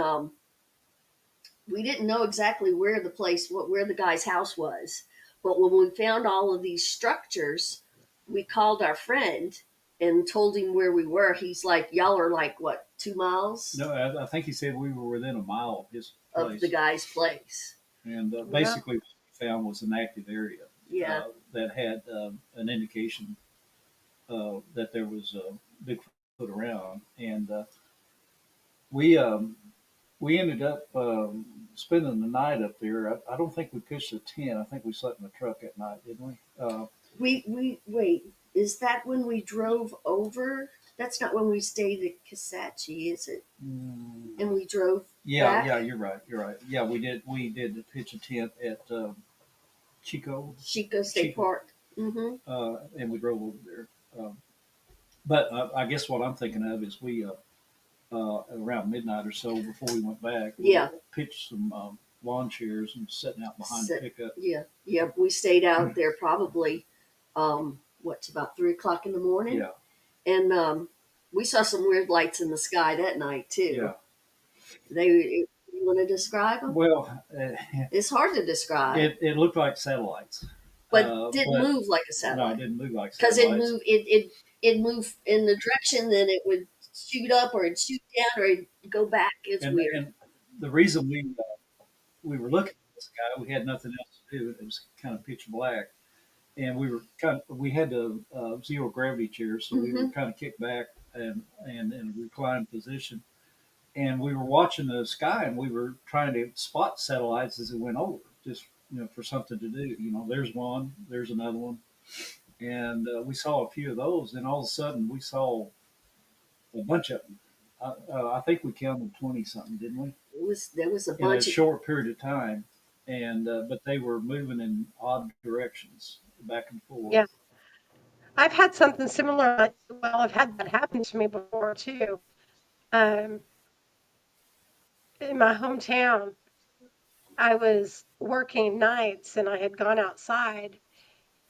we didn't know exactly where the guy's house was. But when we found all of these structures, we called our friend and told him where we were. He's like, "Y'all are like what, 2 miles No, I think he said we were within a mile of his of the place, guy's place?" and Yeah. basically what we found was an active area Yeah, that had an indication that there was Bigfoot around, and we we ended up spending the night up there. I don't think we pitched a tent. I think we slept in the truck at night, didn't we? we wait. Is that when we drove over? That's not when we stayed at Kisatchie, is it? And we drove Yeah, back. yeah, you're right. You're right. Yeah, we did. We did pitch a tent at Chico, Chico State Chico, Park. Mm-hmm. and we drove over there. But I guess what I'm thinking of is we around midnight or so before we went back, we Yeah. pitched some lawn chairs and sitting out behind the pickup. Yeah, yeah. We stayed out there probably, what's about 3 o'clock in the morning, Yeah, and we saw some weird lights in the sky that night too. yeah. You want to describe them? Well, It's hard to describe, it looked like satellites, but didn't but move like a no, it satellite didn't move like because it satellites. moved. It moved in the direction that it would shoot up or it'd shoot down or it'd go back. It's weird. And the reason we were looking at this guy, we had nothing else to do. It was kind of pitch black, and we had the zero gravity chairs, so we were Mm-hmm. kind of kicked back and in a reclined position, and we were watching the sky, and we were trying to spot satellites as it went over, just for something to do. There's one, there's another one, and we saw a few of those, and all of a sudden we saw a bunch of them. I think we counted 20 something, didn't we? There was a In a bunch of. short period of time, and but they were moving in odd directions, back and forth. Yeah. I've had something similar. Well, I've had that happen to me before too. Um, in my hometown, I was working nights and I had gone outside.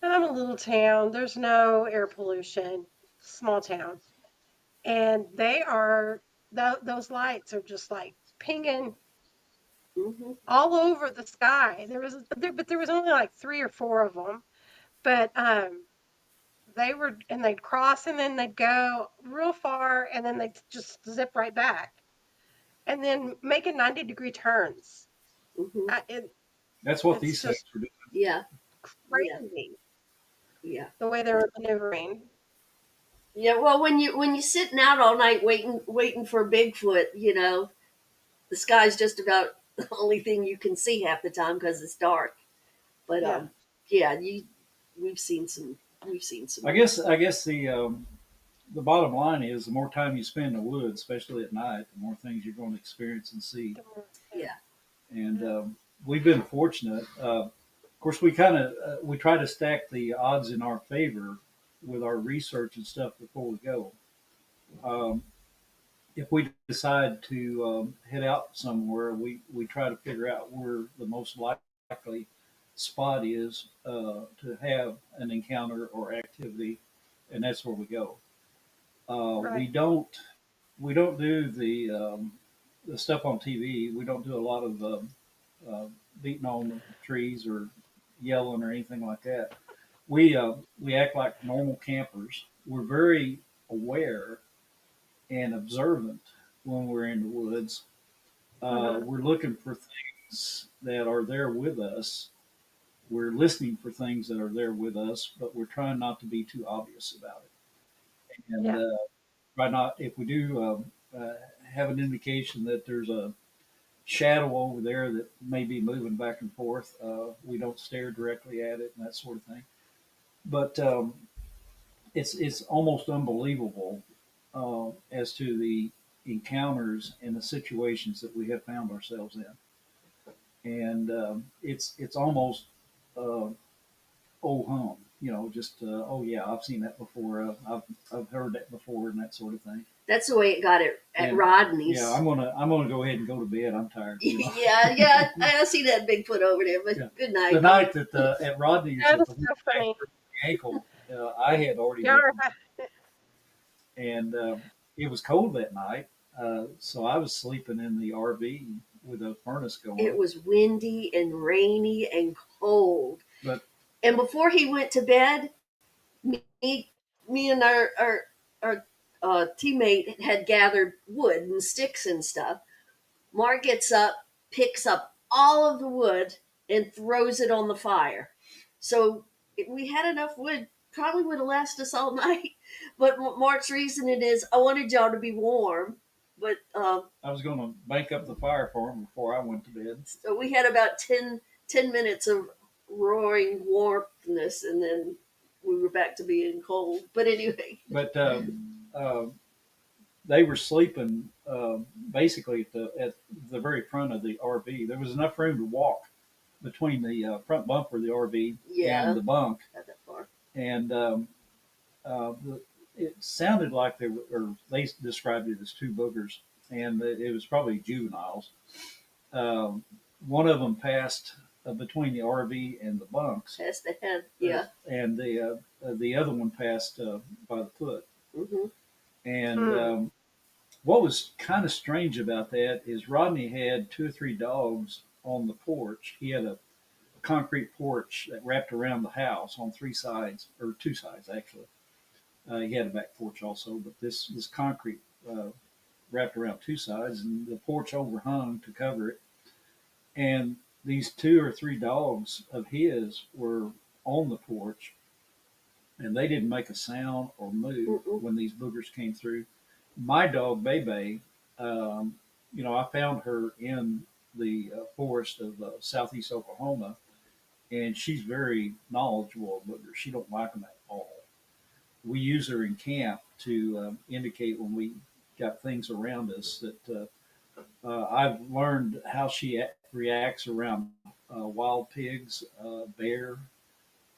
And I'm a little town. There's no air pollution, small town. And those lights are just like pinging Hmm. all over the sky. But there was only like three or four of them. But and they'd cross and then they'd go real far and then they'd just zip right back and then making 90-degree turns. Hmm. I, it, That's what it's these things just were doing. Yeah, yeah, crazy yeah, the way they were maneuvering. yeah. Well, when you sitting out all night waiting for Bigfoot, the sky's just about the only thing you can see half the time because it's dark. But Yeah, yeah, we've seen some we've seen some. I guess the bottom line is the more time you spend in the woods, especially at night, the more things you're going to experience and see. yeah, Yeah. And we've been fortunate. Of course, we try to stack the odds in our favor with our research and stuff before we go. Um, if we decide to head out somewhere, we try to figure out where the most likely spot is to have an encounter or activity, and that's where we go. We right, don't do the stuff on TV. We don't do a lot of uh, beating on the trees or yelling or anything like that. We act like normal campers. We're very aware and observant when we're in the woods. hmm, We're looking for things that are there with us. We're listening for things that are there with us, but we're trying not to be too obvious about it. And yeah, try not, if we do have an indication that there's a shadow over there that may be moving back and forth, we don't stare directly at it and that sort of thing. But it's almost unbelievable as to the encounters and the situations that we have found ourselves in, and it's almost uh, oh hum, just oh yeah, I've seen that before, I've heard that before, and that sort of thing. That's the way it got it at And yeah, Rodney's. I'm gonna go ahead and go to bed. I'm tired. Yeah, yeah. I see that Bigfoot over there. But Yeah. good The night. night that at Rodney's that at is the so funny. ankle, I had already Y'all been, are, and it was cold that night, so I was sleeping in the RV with a furnace It going. was windy and rainy and cold. But And before he went to bed, me, me and our teammate had gathered wood and sticks and stuff. Mark gets up, picks up all of the wood, and throws it on the fire. So if we had enough wood, probably would have lasted us all night. But Mark's reasoning is, I wanted y'all to be warm. But I was going to bank up the fire for him before I went to bed. so we had about 10 minutes of roaring warmthness, and then we were back to being cold. But anyway, But uh, they were sleeping basically at the very front of the RV. There was enough room to walk between the front bumper of the RV and yeah, the bunk, not that far. and uh, the, it sounded like or they described it as two boogers, and it was probably juveniles. Um, One of them passed between the RV and the bunks, Past the head, yeah. and the other one passed by the foot. Hmm. And hmm, what was kind of strange about that is Rodney had two or three dogs on the porch. He had a concrete porch that wrapped around the house on three sides, or two sides actually. He had a back porch also, but this concrete wrapped around two sides, and the porch overhung to cover it. And these two or three dogs of his were on the porch, and they didn't make a sound or move Mm-mm. when these boogers came through. My dog Bebe, I found her in the forest of southeast Oklahoma, and she's very knowledgeable of boogers. She don't like them at all. We use her in camp to indicate when we got things around us that I've learned how she reacts around wild pigs, bear,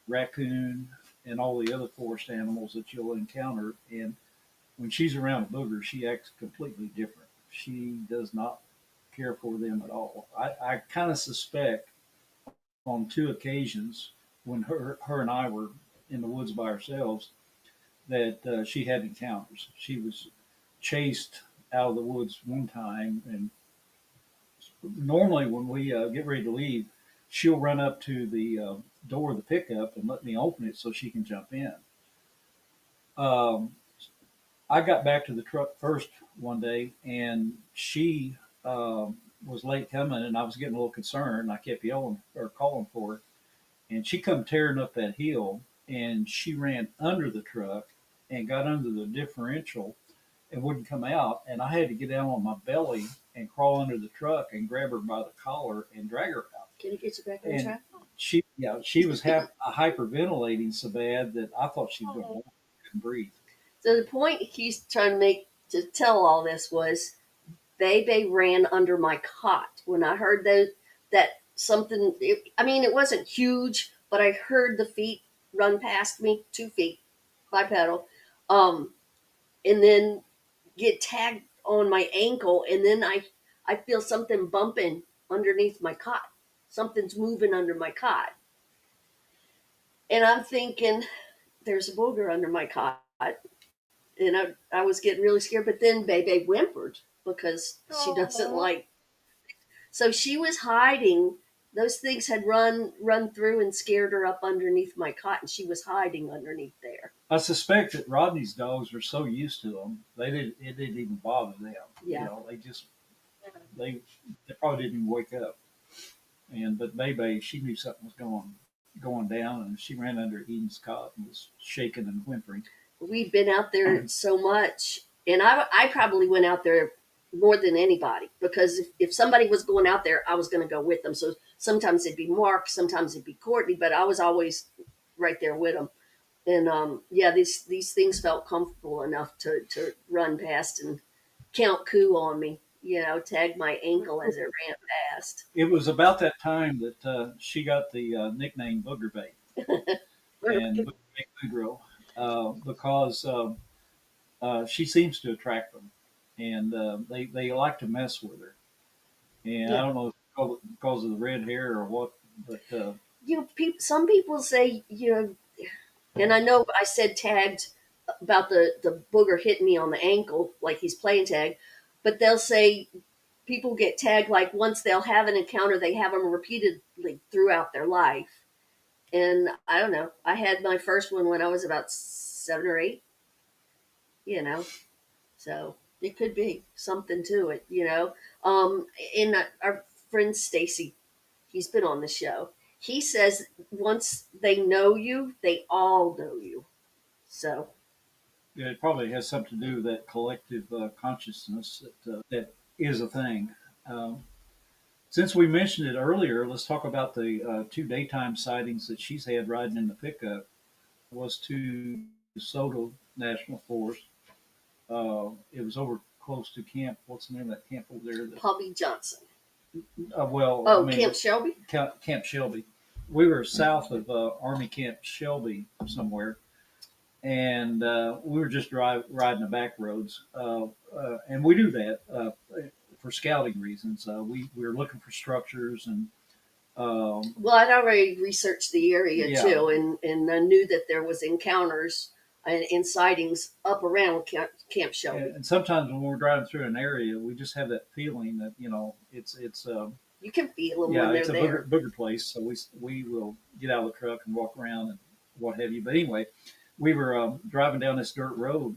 raccoon, and all the other forest animals that you'll encounter. And when she's around a booger, she acts completely different. She does not care for them at all. I kind of suspect on two occasions when her and I were in the woods by ourselves that she had encounters. She was chased out of the woods one time, and normally when we get ready to leave, she'll run up to the door of the pickup and let me open it so she can jump in. Um, I got back to the truck first one day, and she was late coming, and I was getting a little concerned. I kept yelling or calling for her, and she come tearing up that hill, and she ran under the truck and got under the differential and wouldn't come out. And I had to get down on my belly and crawl under the truck and grab her by the collar and drag her out. Can you get you back on And track? she was hyperventilating so bad that I thought she was going to couldn't breathe. So the point he's trying to make to tell all this was Bebe ran under my cot. When I heard that something, it wasn't huge, but I heard the feet run past me, 2 feet, bipedal, and then get tagged on my ankle, and then I feel something bumping underneath my cot. Something's moving under my cot, and I'm thinking there's a booger under my cot, and I was getting really scared. But then Bebe whimpered because she doesn't Aw. like. So she was hiding. Those things had run through and scared her up underneath my cot, and she was hiding underneath there. I suspect that Rodney's dogs were so used to them, it didn't even bother them. Yeah. They they probably didn't even wake up. But Bebe, she knew something was going down, and she ran under Eden's cot and was shaking and whimpering. We've been out there so much, and I probably went out there more than anybody because if somebody was going out there, I was going to go with them. So sometimes it'd be Mark, sometimes it'd be Courtney, but I was always right there with them. And these things felt comfortable enough to run past and count coup on me, tag my ankle as it ran past. It was about that time that she got the nickname Booger Bait and Booger Bait Boudreaux because she seems to attract them, and they like to mess with her. And I Yeah. don't know if it's because of the red hair or what, but Some people say, and I know I said tagged about the booger hitting me on the ankle, like he's playing tag, but they'll say people get tagged like once they'll have an encounter, they have them repeatedly throughout their life. And I don't know. I had my first one when I was about 7 or 8, you know, so it could be something to it. And our friend Stacy, he's been on the show. He says once they know you, they all know you. So yeah, it probably has something to do with that collective consciousness that is a thing. Um, since we mentioned it earlier, let's talk about the two daytime sightings that she's had riding in the pickup. Was to Soto National Forest. It was over close to camp. What's the name of that camp over there? Bobby Johnson. Camp Shelby. Camp Shelby. We were south of Army Camp Shelby somewhere, and we were just riding the back roads. And we do that for scouting reasons. We were looking for structures and. Well, I'd already researched the area Yeah. too, and I knew that there was encounters and sightings up around Camp Shelby. And sometimes when we're driving through an area, we just have that feeling that it's You can feel them yeah, when it's they're a there. booger place. So we will get out of the truck and walk around and what have you. But anyway, we were driving down this dirt road,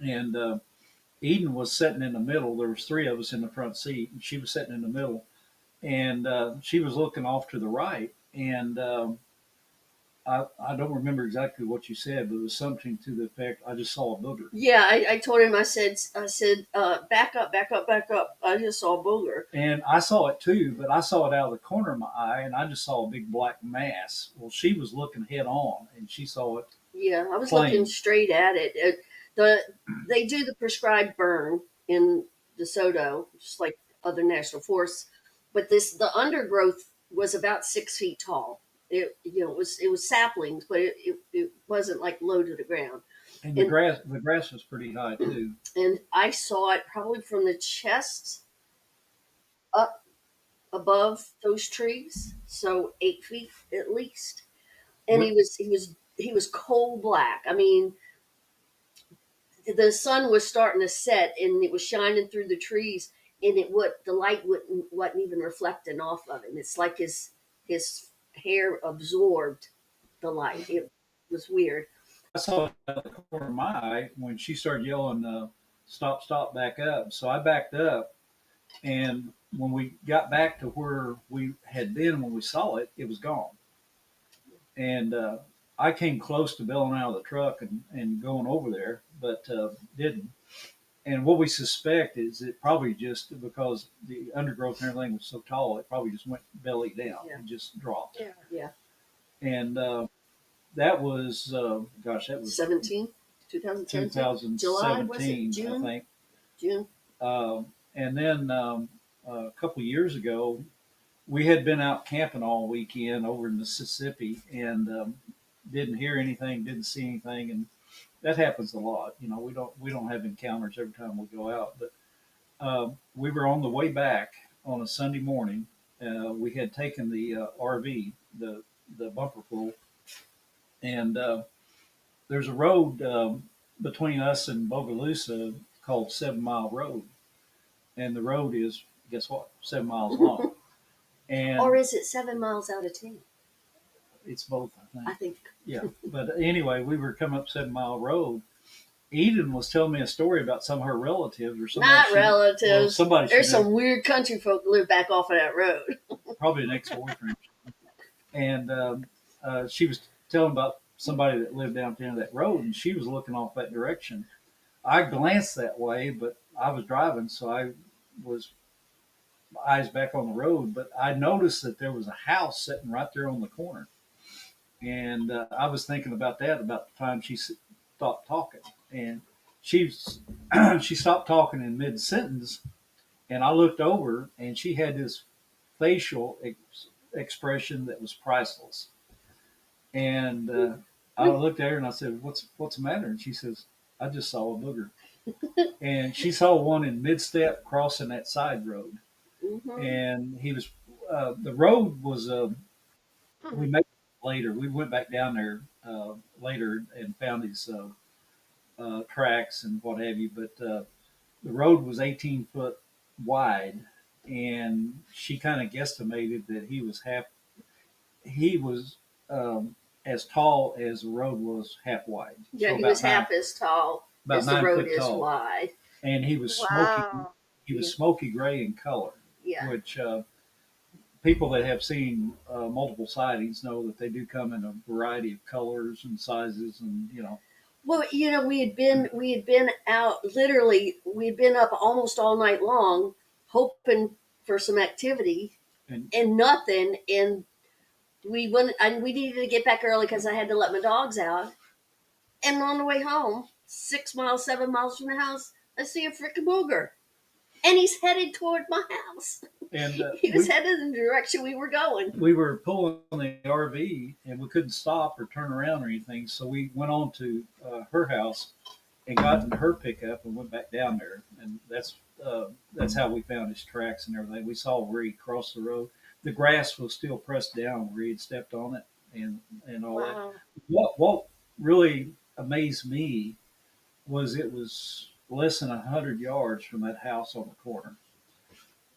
and Eden was sitting in the middle. There was three of us in the front seat, and she was sitting in the middle, and she was looking off to the right, and I don't remember exactly what you said, but it was something to the effect, I just saw a booger. Yeah, I told him. I said, back up, back up, back up. I just saw a booger. And I saw it too, but I saw it out of the corner of my eye, and I just saw a big black mass. Well, she was looking head on, and she saw it Yeah, I was plain. looking straight at it. They do the prescribed burn in DeSoto, just like other national forests, but the undergrowth was about 6 feet tall. It was saplings, but it wasn't like low to the ground. And And the grass was pretty high too. and I saw it probably from the chest up above those trees, so 8 feet at least. And What he was coal black. I mean, the sun was starting to set and it was shining through the trees, and the light wasn't even reflecting off of him. It's like his hair absorbed the light. It was weird. I saw it out of the corner of my eye when she started yelling, "Stop! Stop! Back up!" So I backed up, and when we got back to where we had been when we saw it, it was gone. And I came close to bailing out of the truck and going over there, but didn't. And what we suspect is it probably just because the undergrowth and everything was so tall, it probably just went belly down Yeah. and just dropped. Yeah. Yeah. And that was, that was 17, 2017, July, was it 2017, I June? think. June. And then a couple of years ago, we had been out camping all weekend over in Mississippi and didn't hear anything, didn't see anything, and that happens a lot. You know, we don't have encounters every time we go out, but we were on the way back on a Sunday morning. We had taken the RV, the bumper pool, and there's a road between us and Bogalusa called 7 Mile Road, and the road is, guess what, 7 miles long. And Or is it 7 miles out of 10? it's both, I think. I think. Yeah. But anyway, we were coming up 7 Mile Road. Eden was telling me a story about some of her relatives or somebody. Not relatives. Somebody. There's some weird country folk live back off of that road. Probably an ex-boyfriend. And she was telling about somebody that lived down at the end of that road, and she was looking off that direction. I glanced that way, but I was driving, so I was eyes back on the road. But I noticed that there was a house sitting right there on the corner. And I was thinking about that about the time she stopped talking. And she she stopped talking in mid sentence, and I looked over, and she had this facial expression that was priceless. And I looked at her and I said, "What's the matter?" And she says, "I just saw a booger." And she saw one in mid step crossing that side road, Mm-hmm. and he was the road was Hmm. we made it later. We went back down there later and found his tracks and what have you. But the road was 18 foot wide, and she kind of guesstimated that he was as tall as the road was half wide. Yeah, So he about was half as tall about as the 9 road foot is tall, wide. and he was smoky. Wow. He was Yeah. smoky gray in color, Yeah. which people that have seen multiple sightings know that they do come in a variety of colors and sizes, and Well, we had been out literally. We had been up almost all night long, hoping for some activity, and and nothing. And we went, and we needed to get back early because I had to let my dogs out. And on the way home, 6 miles, 7 miles from the house, I see a freaking booger, and he's headed toward my house. and He was headed in the direction we were going. we were pulling the RV and we couldn't stop or turn around or anything, so we went on to her house and got in her pickup and went back down there, and that's how we found his tracks and everything. We saw where he crossed the road. The grass was still pressed down where he had stepped on it, and all that. Wow. What really amazed me was it was less than 100 yards from that house on the corner.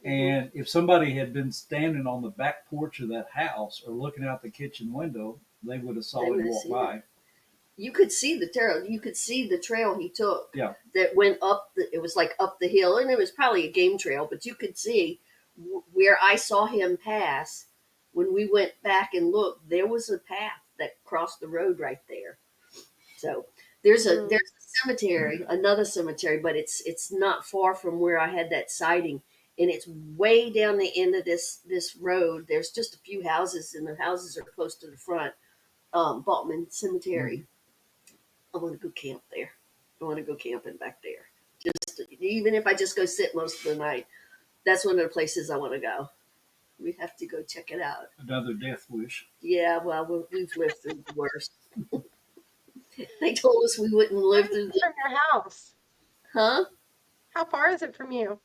And if somebody had been standing on the back porch of that house or looking out the kitchen window, they would have saw They would him have walk seen by. You could see the trail. You could see the trail he took. Yeah. That went up. It was like up the hill, and it was probably a game trail. But you could see where I saw him pass. When we went back and looked, there was a path that cross the road right there. So Mm. there's a cemetery, another cemetery, but it's not far from where I had that sighting, and it's way down the end of this road. There's just a few houses, and the houses are close to the front. Baltman Cemetery. I want to go camp there. I want to go camping back there. Just even if I just go sit most of the night, that's one of the places I want to go. We have to go check it out. Another death wish. Yeah, well, we've lived through the worst. They told us we wouldn't live through the, From your house. huh? How far is it from you?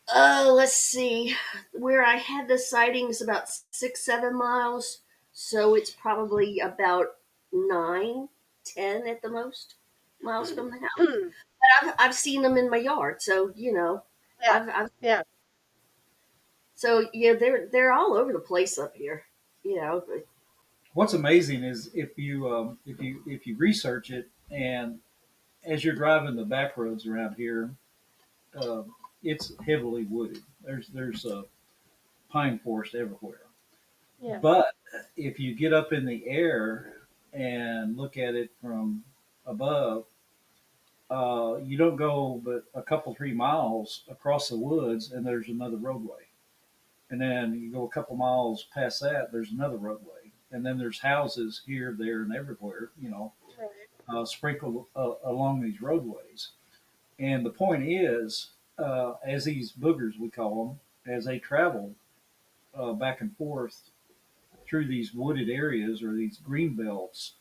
Oh, let's see. Where I had the sightings about 6, 7 miles, so it's probably about 9, 10 at the most miles from the house. But I've seen them in my yard, so Yeah. I've Yeah. so yeah, they're all over the place up here. But What's amazing is if you research it, and as you're driving the back roads around here, uh, it's heavily wooded. There's pine forest everywhere. Yeah. But if you get up in the air and look at it from above, you don't go but a couple 3 miles across the woods, and there's another roadway. And then you go a couple miles past that, there's another roadway, and then there's houses here, there, and everywhere. Right. Sprinkled along these roadways. And the point is, as these boogers, we call them, as they travel back and forth through these wooded areas or these green belts,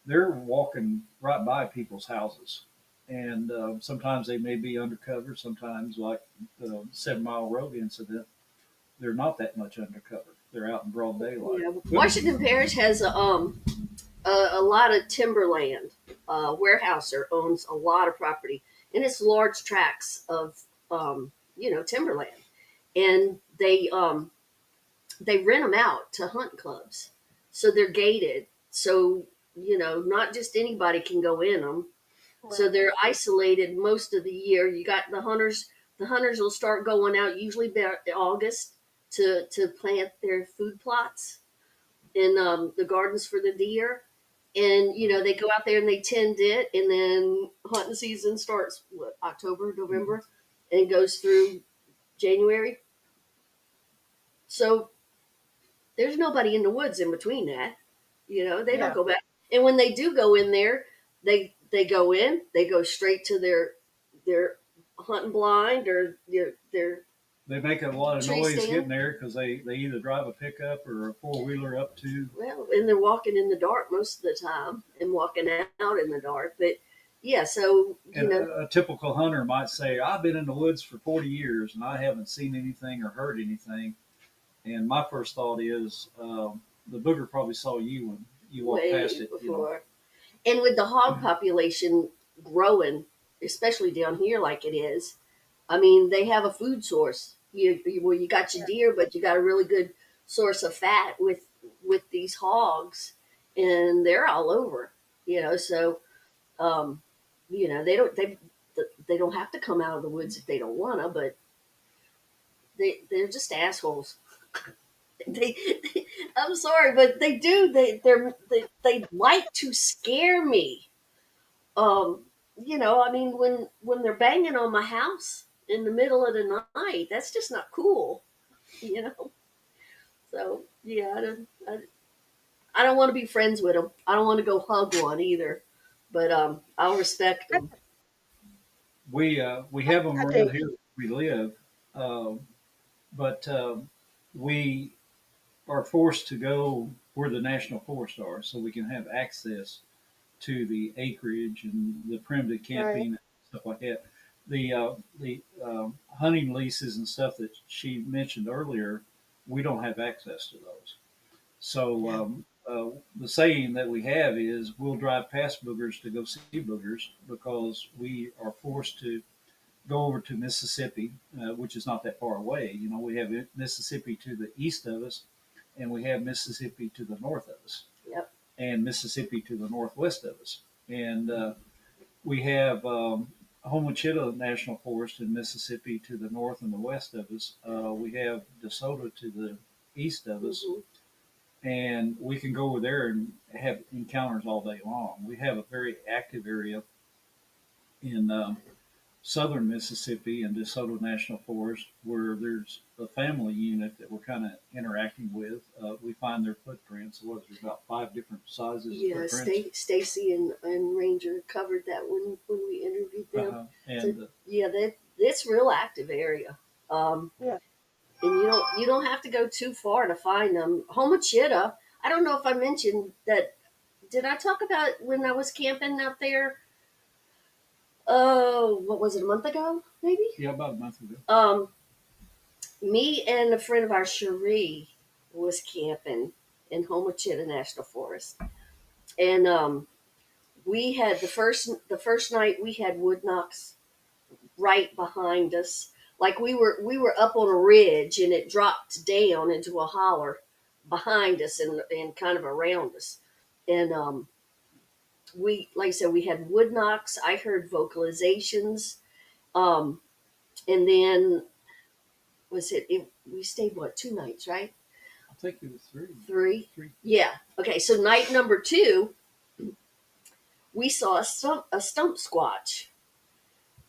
they're walking right by people's houses. And sometimes they may be undercover. Sometimes, like the 7 Mile Road incident, they're not that much undercover. They're out in broad daylight. Washington Parish has a lot of timberland. Warehouser owns a lot of property, and it's large tracts of timberland, and they rent them out to hunt clubs, so they're gated. So not just anybody can go in them. So Right. they're isolated most of the year. You got the hunters. The hunters will start going out usually about August to plant their food plots in the gardens for the deer. And they go out there and they tend it, and then hunting season starts October, November, and goes through January. So there's nobody in the woods in between that. They don't Yeah. go back. And when they do go in there, they go in, they go straight to their hunting blind or their They make a lot of tree noise stand. getting there because they either drive a pickup or a four-wheeler up to. Well, and they're walking in the dark most of the time and walking out in the dark. But yeah, so And a typical hunter might say, "I've been in the woods for 40 years and I haven't seen anything or heard anything." And my first thought is, the booger probably saw you when you walked past way it. before. And with the hog population growing, especially down here like it is, I mean, they have a food source. You got your deer, but you got a really good source of fat with these hogs, and they're all over. So um, they don't have to come out of the woods if they don't wanna, but they're just assholes. they, I'm sorry, but they do. They like to scare me. Um, I mean, when they're banging on my house in the middle of the night, that's just not cool. You know. So yeah, I don't want to be friends with them. I don't want to go hug one either, but I'll respect them. We have them I do. around here where we live, um, but we are forced to go where the national forests are, so we can have access to the acreage and the primitive Right. camping and stuff like that. The hunting leases and stuff that she mentioned earlier, we don't have access to those. So the saying that we have is, we'll drive past boogers to go see boogers, because we are forced to go over to Mississippi, which is not that far away. We have Mississippi to the east of us, and we have Mississippi to the north of us, Yep. and Mississippi to the northwest of us. And we have Homochitto National Forest in Mississippi to the north and the west of us. We have DeSoto to the east of us. Hmm. and we can go over there and have encounters all day long. We have a very active area in southern Mississippi and DeSoto National Forest, where there's a family unit that we're kind of interacting with. We find their footprints. There's about 5 different sizes Yeah, of footprints. Stacy and Ranger covered that when we interviewed them. So, And yeah, that's real active area. Um, Yeah. and you don't have to go too far to find them. Homachita. I don't know if I mentioned that. Did I talk about when I was camping out there? Oh, what was it? A month ago, maybe. yeah, about a month ago. Me and a friend of ours, Cherie, was camping in Homachita National Forest, and we had the first night we had wood knocks right behind us. Like we were up on a ridge and it dropped down into a holler behind us and kind of around us. And we like I said, we had wood knocks. I heard vocalizations. Um and then we stayed what, 2 nights, right? I think it was three. Three? Three. Yeah. Okay, so night number 2, we saw a stump squatch.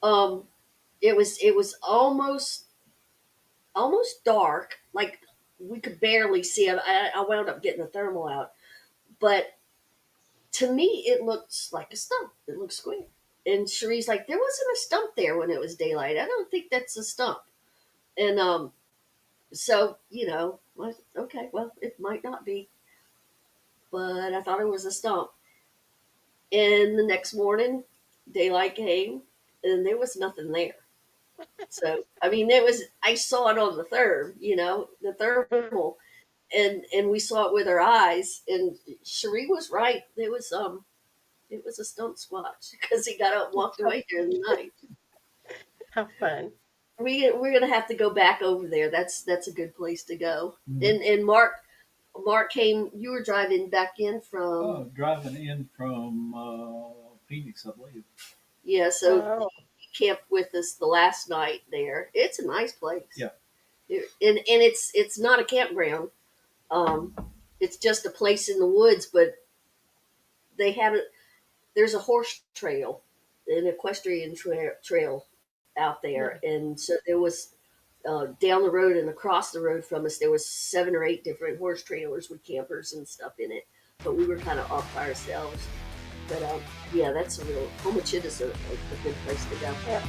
Um it was almost dark, like we could barely see it. I wound up getting the thermal out, but to me, it looks like a stump. It looks square. And Cherie's like, there wasn't a stump there when it was daylight. I don't think that's a stump. And so okay, well, it might not be, but I thought it was a stump. And the next morning, daylight came, and there was nothing there. So I mean, I saw it on the thermal, and we saw it with our eyes. And Cherie was right. It was a stump squatch because he got up and walked away during the night. How fun. We're gonna have to go back over there. That's a good place to go. Mhm. And Mark came. You were driving back in from Driving in from Phoenix, I believe. yeah. So Oh, he camped with us the last night there. It's a nice place. Yeah. And it's not a campground. Um, it's just a place in the woods, but they have it. There's a horse trail, an equestrian trail out there, and so there was down the road and across the road from us, there was 7 or 8 different horse trailers with campers and stuff in it. But we were kind of off by ourselves. But yeah, that's a real Homachita's a good place to go. yeah.